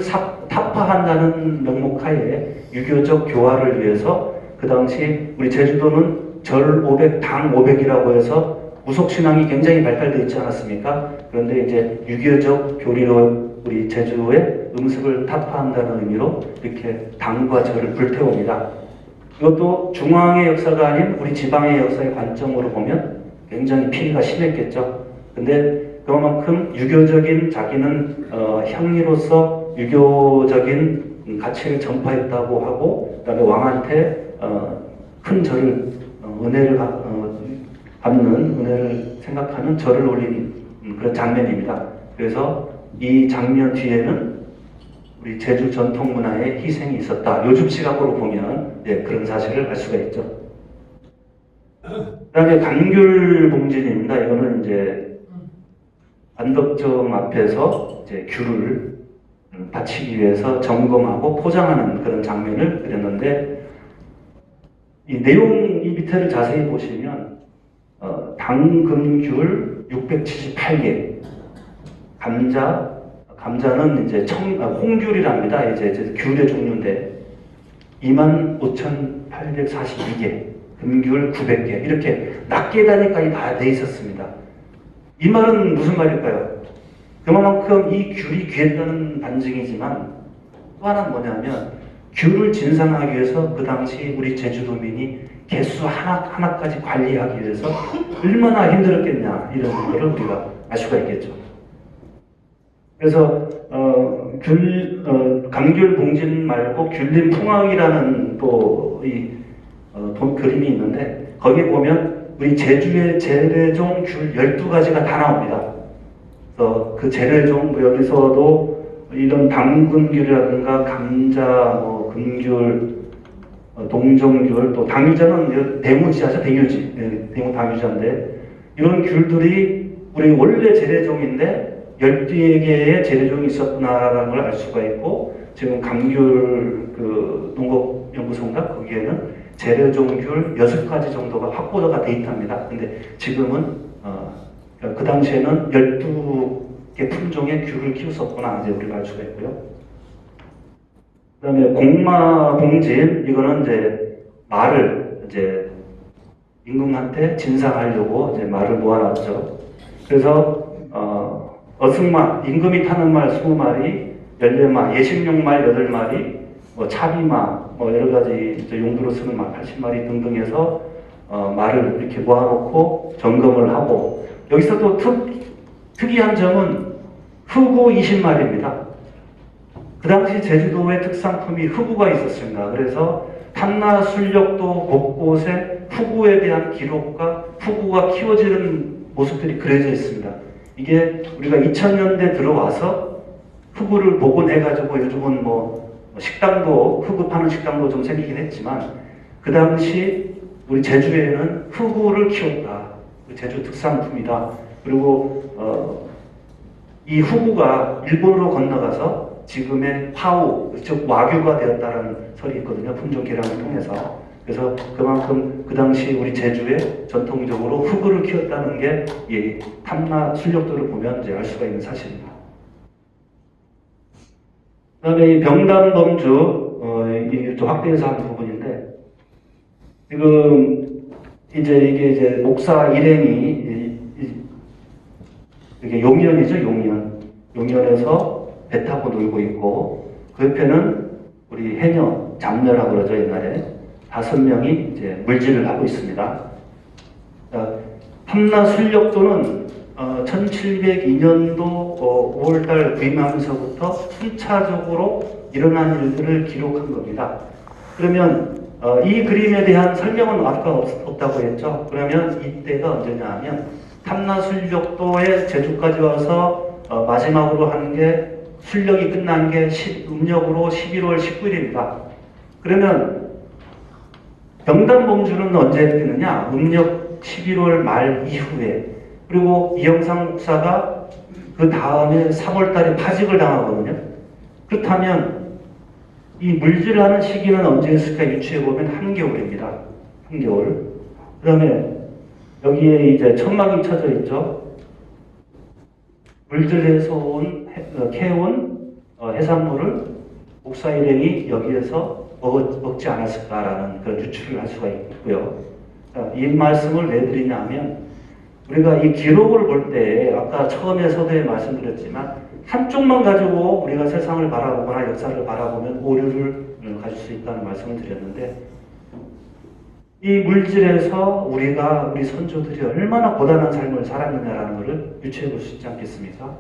B: 타파한다는 명목하에 유교적 교화를 위해서 그 당시 우리 제주도는 절 500, 당 500이라고 해서 무속신앙이 굉장히 발달되어 있지 않았습니까? 그런데 이제 유교적 교리로 우리 제주도에 음습을 타파한다는 의미로 이렇게 당과 절을 불태웁니다. 이것도 중앙의 역사가 아닌 우리 지방의 역사의 관점으로 보면 굉장히 피해가 심했겠죠. 근데 그만큼 유교적인 자기는 향리로서 유교적인 가치를 전파했다고 하고 그다음에 왕한테 큰 절을 은혜를 갚는 은혜를 생각하는 절을 올린 그런 장면입니다. 그래서 이 장면 뒤에는 우리 제주 전통 문화의 희생이 있었다. 요즘 시각으로 보면 그런 사실을 알 수가 있죠. 그다음에 감귤봉진입니다. 이거는 이제 안덕정 앞에서 이제 귤을 바치기 위해서 점검하고 포장하는 그런 장면을 그렸는데 이 내용 이 밑에를 자세히 보시면 당금귤 678개, 감자는 이제 홍귤이랍니다. 이제 귤의 종류인데 25,842개, 금귤 900개 이렇게 낱개 단위까지 다 돼 있었습니다. 이 말은 무슨 말일까요? 그만큼 이 귤이 귀했다는 반증이지만 또 하나는 뭐냐면 귤을 진상하기 위해서 그 당시 우리 제주도민이 개수 하나까지 관리하기 위해서 얼마나 힘들었겠냐 이런 것을 우리가 알 수가 있겠죠. 그래서 감귤 봉진 말고 귤림 풍악이라는 또 그림이 있는데 거기 보면 우리 제주의 재래종 귤 12가지가 다 나옵니다. 그래서 그 재래종 여기서도 이런 당근귤이라든가 감자, 금귤, 동정귤, 또 당유자는 대무지하죠, 대유지, 대무 당유자인데 이런 귤들이 우리 원래 재래종인데 12개의 재래종이 있었구나라는 걸 알 수가 있고 지금 감귤 농업연구소인가 거기에는 재래종 귤 6가지 정도가 확보가 돼 있답니다. 근데 지금은 그 당시에는 12개 품종의 귤을 키웠었구나 이제 우리가 알 수가 있고요. 그 다음에 공마봉진 이거는 이제 말을 이제 임금한테 진상하려고 이제 말을 모아놨죠. 그래서 어승마 임금이 타는 말 20마리, 연례마, 예식용말 8마리, 차비마, 여러 가지 용도로 쓰는 말 80마리 등등 해서 말을 이렇게 모아놓고 점검을 하고 여기서 또 특이한 점은 흑우 20마리입니다. 그 당시 제주도의 특산품이 흑우가 있었습니다. 그래서 탐나술력도 곳곳에 흑우에 대한 기록과 흑우가 키워지는 모습들이 그려져 있습니다. 이게 우리가 2000년대 들어와서 흑우를 복원해가지고 요즘은 식당도 흑우 파는 식당도 좀 생기긴 했지만 그 당시 우리 제주에는 흑우를 키웠다. 제주 특산품이다. 그리고 이 흑우가 일본으로 건너가서 지금의 파우, 즉 와규가 되었다는 설이 있거든요. 품종 개량을 통해서. 그래서 그만큼 그 당시 우리 제주에 전통적으로 흑우를 키웠다는 게 이 탐나 술력도를 보면 이제 알 수가 있는 사실입니다. 그다음에 이 병담범주 이게 좀 확대해서 한 부분인데 지금 이게 이제 목사 일행이 이게 용연이죠, 용연에서 배 타고 놀고 있고 그 옆에는 우리 해녀 장녀라고 그러죠 옛날에 5명이 이제 물질을 하고 있습니다. 탐나술력도는 1702년도 5월달 부임하면서부터 순차적으로 일어난 일들을 기록한 겁니다. 그러면 이 그림에 대한 설명은 아까 없다고 했죠. 그러면 이때가 언제냐 하면 탐나술력도에 제주까지 와서 마지막으로 한 게 술력이 끝난 게 음력으로 11월 19일입니다. 그러면 병담범주는 언제 했느냐? 음력 11월 말 이후에 그리고 이영상 목사가 그 다음에 3월 달에 파직을 당하거든요. 그렇다면 이 물질하는 시기는 언제였을까 유추해보면 한겨울입니다. 한겨울. 그 다음에 여기에 이제 천막이 쳐져 있죠. 물질에서 캐온 해산물을 목사 일행이 여기에서 먹지 않았을까라는 그런 유추를 할 수가 있고요. 이 말씀을 왜 드리냐면 우리가 이 기록을 볼 때 아까 처음에 서두에 말씀드렸지만 한쪽만 가지고 우리가 세상을 바라보거나 역사를 바라보면 오류를 가질 수 있다는 말씀을 드렸는데 이 물질에서 우리가 우리 선조들이 얼마나 고단한 삶을 살았느냐라는 것을 유추해 볼 수 있지 않겠습니까?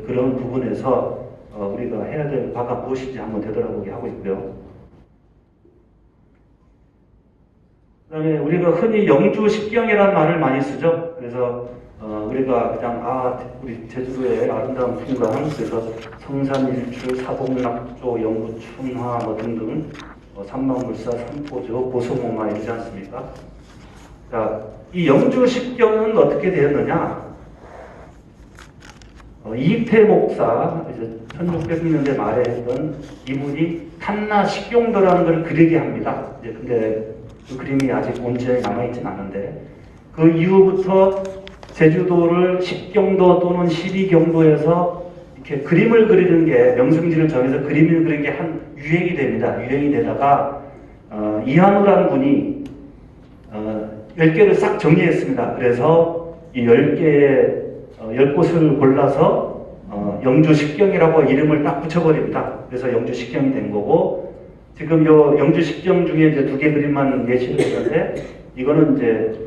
B: 그런 부분에서 우리가 해야 될 바가 무엇인지 한번 되돌아보게 하고 있고요. 그 다음에 우리가 흔히 영주십경이라는 말을 많이 쓰죠. 그래서 우리가 그냥 우리 제주도의 아름다운 풍광, 그래서 성산일출, 사복락조, 영구춘화 뭐 등등 삼방불사, 삼포조, 고소목마 이러지 않습니까? 자, 이 영주십경은 어떻게 되었느냐? 이태 목사, 이제 1600년대 말에 했던 이분이 탄나 십경도라는 걸 그리게 합니다. 이제 근데 그 그림이 아직 온전히 남아있진 않은데 그 이후부터 제주도를 십경도 또는 십이경도에서 이렇게 그림을 그리는 게 명승지를 정해서 그림을 그리는 게 한 유행이 됩니다. 유행이 되다가 이한우라는 분이 10개를 싹 정리했습니다. 그래서 이 10곳을 골라서 영주십경이라고 이름을 딱 붙여버립니다. 그래서 영주십경이 된 거고 지금 요 영주십경 중에 이제 2개 그림만 예시를 드렸는데 이거는 이제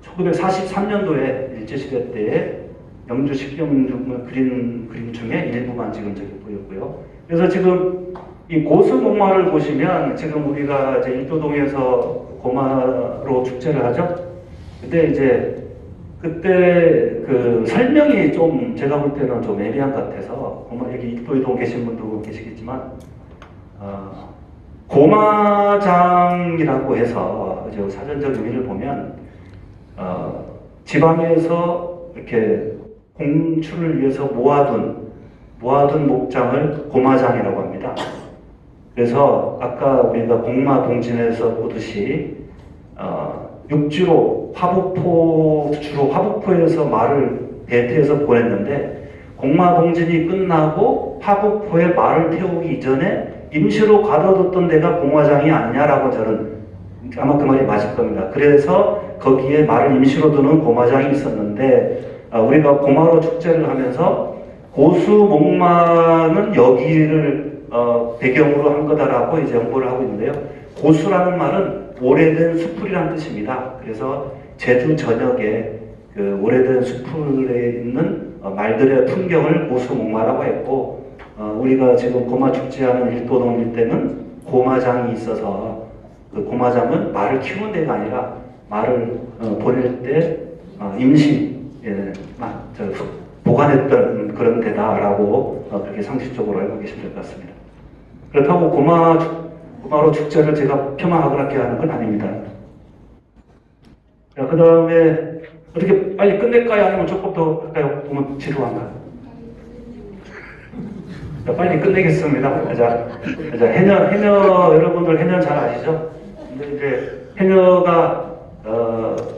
B: 1943년도에 일제시대 때에 영주십경 그린 그림 중에 일부만 지금 저기 보였고요. 그래서 지금 이 고수목마를 보시면 지금 우리가 이제 일도동에서 고마로 축제를 하죠. 그때 그 설명이 좀 제가 볼 때는 좀 애매한 것 같아서 여기 일도동 계신 분도 계시겠지만 고마장이라고 해서 사전적 의미를 보면 지방에서 이렇게 공출을 위해서 모아둔 목장을 고마장이라고 합니다. 그래서 아까 우리가 공마 동진에서 보듯이 육지로 주로 화북포에서 말을 배태해서 보냈는데 공마 동진이 끝나고 화북포에 말을 태우기 이전에 임시로 가둬뒀던 데가 공마장이 아니냐라고 저는 아마 그 말이 맞을 겁니다. 그래서 거기에 말을 임시로 두는 고마장이 있었는데 우리가 고마로 축제를 하면서 고수목마는 여기를 배경으로 한 거다라고 이제 연구를 하고 있는데요. 고수라는 말은 오래된 숲풀이라는 뜻입니다. 그래서 제주 전역에 그 오래된 숲풀에 있는 말들의 풍경을 고수목마라고 했고 우리가 지금 고마 축제하는 일도동 일대는 고마장이 있어서 그 고마장은 말을 키우는 데가 아니라 말을 보낼 때 임시 보관했던 그런 데다라고 그렇게 상식적으로 알고 계시면 될 것 같습니다. 그렇다고 고마로 축제를 제가 폄하하거나 하는 건 아닙니다. 그 다음에 어떻게 빨리 끝낼까요? 아니면 조금 더 할까요? 보면 지루한가요? 빨리 끝내겠습니다. 자, 해녀 여러분들 해녀 잘 아시죠? 근데 이제 해녀가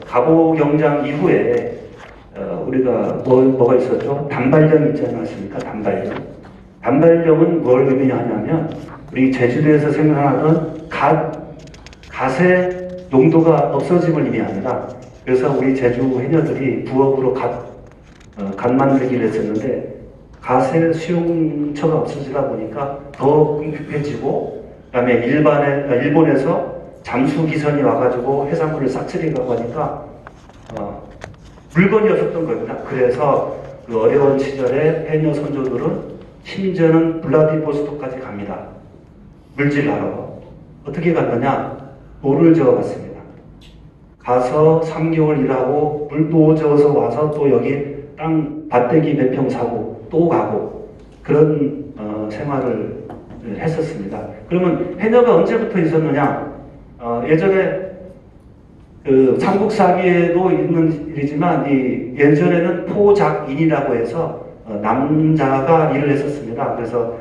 B: 가보경장 이후에 우리가 뭐가 있었죠? 단발령 있지 않습니까? 단발령은 뭘 의미하냐면 우리 제주도에서 생산하던 갓의 농도가 없어짐을 의미합니다. 그래서 우리 제주 해녀들이 부업으로 갓 만들기를 했었는데 갓의 수용처가 없어지다 보니까 더 궁핍해지고 그다음에 일본에서 잠수기선이 와가지고 해산물을 싹쓸이가고 하니까 물건이 없었던 겁니다. 그래서 그 어려운 시절에 해녀 선조들은 심지어는 블라디보스토크까지 갑니다. 물질하러. 어떻게 갔느냐? 노를 저어갔습니다. 가서 3개월 일하고 물도 저어서 와서 또 여기 땅 밭대기 몇 평 사고 또 가고 그런 생활을 했었습니다. 그러면 해녀가 언제부터 있었느냐? 예전에 그 삼국사기에도 있는 일이지만 예전에는 포작인이라고 해서 남자가 일을 했었습니다. 그래서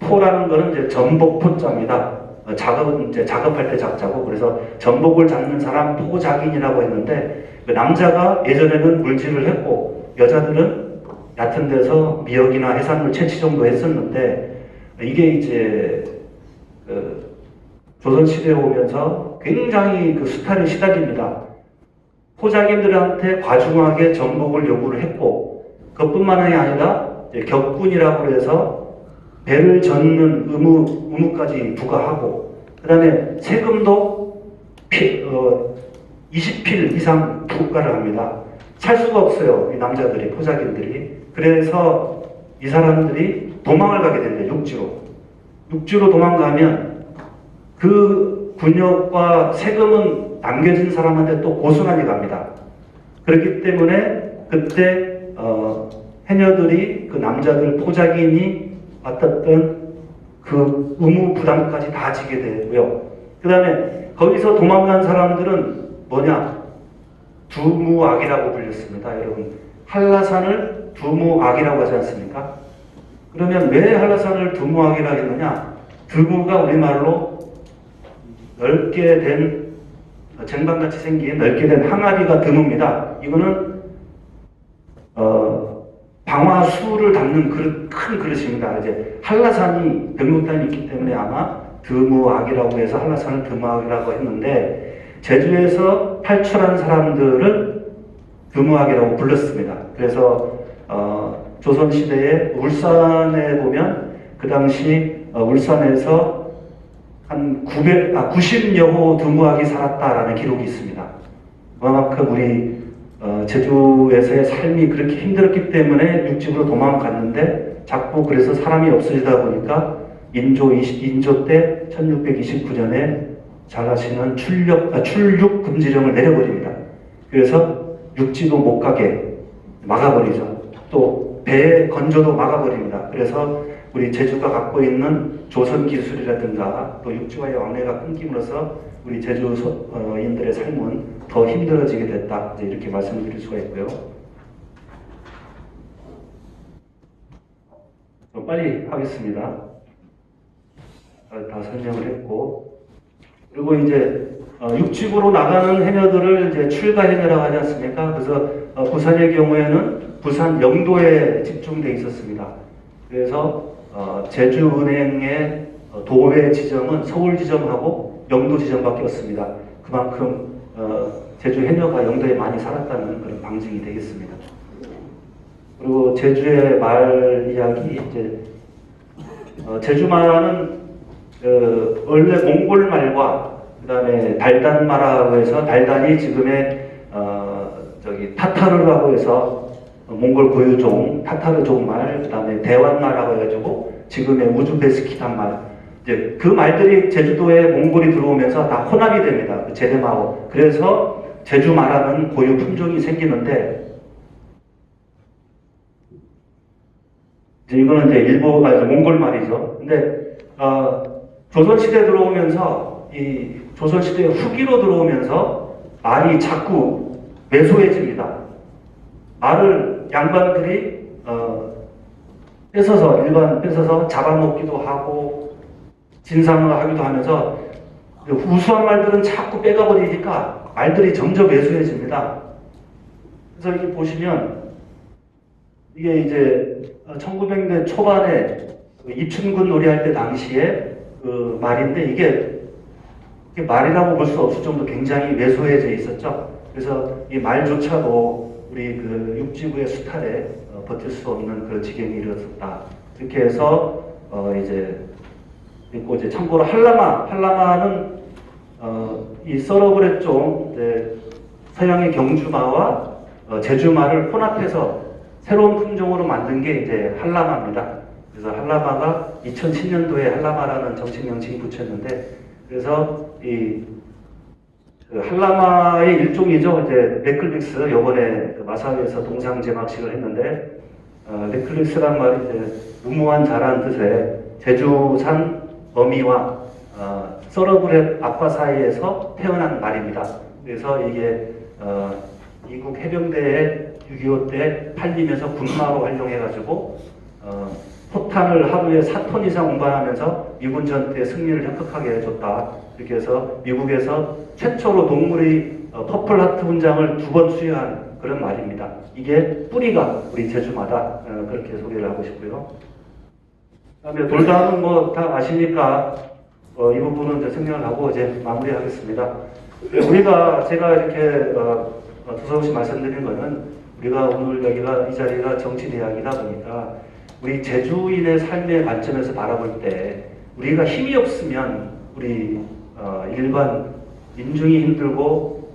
B: 포라는 거는 이제 전복포자입니다. 작업은 이제 작업할 때 작자고 그래서 전복을 잡는 사람 포작인이라고 했는데 그 남자가 예전에는 물질을 했고 여자들은 얕은 데서 미역이나 해산물 채취 정도 했었는데 이게 이제 조선시대에 오면서 굉장히 그 수탈이 시달립니다. 포자기들한테 과중하게 정복을 요구를 했고 그것뿐만이 아니라 격분이라고 해서 배를 젓는 의무까지 부과하고 그 다음에 세금도 20필 이상 부과를 합니다. 살 수가 없어요. 이 남자들이, 포자기들이. 그래서 이 사람들이 도망을 가게 됩니다. 육지로 도망가면 그 군역과 세금은 남겨진 사람한테 또 고스란히 갑니다. 그렇기 때문에 그때 해녀들이 그 남자들 포자기인이 맡았던 그 의무 부담까지 다 지게 되고요. 그 다음에 거기서 도망간 사람들은 뭐냐? 두무악이라고 불렸습니다. 여러분, 한라산을 두무악이라고 하지 않습니까? 그러면 왜 한라산을 두무악이라고 했느냐? 두무가 우리말로 넓게 된 쟁반같이 생긴 넓게 된 항아리가 드무입니다. 이거는 방화수를 담는 큰 그릇입니다. 이제 한라산이 백록담이 있기 때문에 아마 드무악이라고 해서 한라산을 드무악이라고 했는데 제주에서 탈출한 사람들을 드무악이라고 불렀습니다. 그래서 조선시대에 울산에 보면 그 당시 울산에서 한 90여 호 드무악이 살았다라는 기록이 있습니다. 그만큼 우리 제주에서의 삶이 그렇게 힘들었기 때문에 육지로 도망갔는데 자꾸 그래서 사람이 없어지다 보니까 인조 때 1629년에 잘하시는 출육 금지령을 내려버립니다. 그래서 육지도 못 가게 막아버리죠. 또 배에 건조도 막아버립니다. 그래서 우리 제주가 갖고 있는 조선 기술이라든가 또 육지와의 왕래가 끊김으로써 우리 제주인들의 삶은 더 힘들어지게 됐다. 이렇게 말씀드릴 수가 있고요. 좀 빨리 하겠습니다. 다 설명을 했고, 그리고 이제 육지구로 나가는 해녀들을 이제 출가 해녀라고 하지 않습니까? 그래서 부산의 경우에는 부산 영도에 집중돼 있었습니다. 그래서 제주은행의 도외 지점은 서울 지점하고 영도 지점밖에 없습니다. 그만큼 제주 해녀가 영도에 많이 살았다는 그런 방증이 되겠습니다. 그리고 제주의 말 이야기, 이제 제주말은 원래 몽골 말과 그다음에 달단마라고 해서 달단이 지금의 타타르라고 해서 몽골 고유종 타타르족 말, 그다음에 대완마라고 해가지고 지금의 우즈베스키탄 말, 이제 그 말들이 제주도에 몽골이 들어오면서 다 혼합이 됩니다. 그 제데마오. 그래서 제주말하는 고유 품종이 생기는데 이제 이거는 이제 몽골 말이죠. 근데 조선시대 들어오면서 이 조선시대 후기로 들어오면서 말이 자꾸 왜소해집니다. 말을 양반들이 뺏어서 잡아먹기도 하고 진상을 하기도 하면서 우수한 말들은 자꾸 빼가버리니까 말들이 점점 왜소해집니다. 그래서 이렇게 보시면 이게 이제 1900년대 초반에 입춘군 놀이할 때 당시에 그 말인데 이게 말이라고 볼 수 없을 정도 굉장히 왜소해져 있었죠. 그래서 이 말조차도 우리 그 육지구의 수탈에 버틸 수 없는 그런 지경이 이르렀다. 이렇게 해서 이제 있고 이제 참고로 한라마는 이 서러브레종 서양의 경주마와 제주마를 혼합해서 새로운 품종으로 만든 게 이제 한라마입니다. 그래서 한라마가 2010년도에 한라마라는 정식 명칭이 붙였는데 그래서 이 한라마의 일종이죠. 이제 레클릭스, 요번에 그 마사회에서 동상 제막식을 했는데, 레클릭스란 말이 이제 무모한 자라는 뜻의 제주산 어미와 서러브렛 아빠 사이에서 태어난 말입니다. 그래서 이게 이국 해병대에 6.25 때 팔리면서 군마로 활용해가지고 포탄을 하루에 4톤 이상 운반하면서 미군 전투에 승리를 획득하게 해줬다. 이렇게 해서 미국에서 최초로 동물의 퍼플하트 훈장을 2번 수여한 그런 말입니다. 이게 뿌리가 우리 제주마다 그렇게 소개를 하고 싶고요. 그다음에 돌담은 뭐 다 아시니까 이 부분은 이제 생략을 하고 이제 마무리하겠습니다. 제가 이렇게 두서없이 말씀드린 거는 우리가 오늘 여기가 이 자리가 정치 대학이다 보니까 우리 제주인의 삶의 관점에서 바라볼 때 우리가 힘이 없으면 우리 일반 민중이 힘들고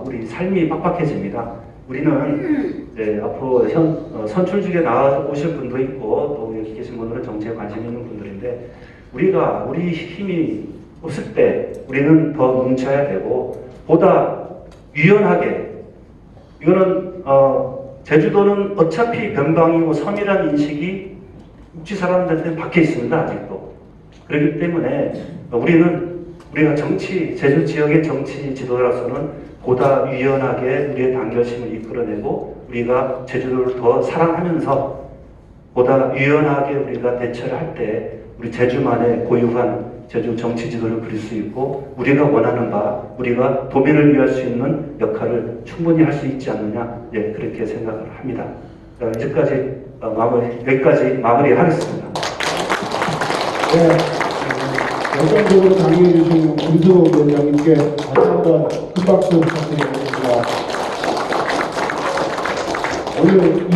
B: 우리 삶이 빡빡해집니다. 우리는 이제 앞으로 선출직에 나와 오실 분도 있고 또 여기 계신 분들은 정치에 관심 있는 분들인데 우리 힘이 없을 때 우리는 더 뭉쳐야 되고 보다 유연하게 이거는 제주도는 어차피 변방이고 섬이라는 인식이 육지 사람들한테 박혀 있습니다. 아직도. 그렇기 때문에 우리가 제주 지역의 정치 지도자로서는 보다 유연하게 우리의 단결심을 이끌어내고 우리가 제주도를 더 사랑하면서 보다 유연하게 우리가 대처를 할 때 우리 제주만의 고유한 제주 정치 지도를 그릴 수 있고 우리가 원하는 바 우리가 도민을 위할 수 있는 역할을 충분히 할 수 있지 않느냐 그렇게 생각을 합니다. 여기까지 마무리하겠습니다.
A: 네, 열정적으로 강의해 주신 김수 위원장님께 다시 한번 큰 박수 부탁드리겠습니다. 오늘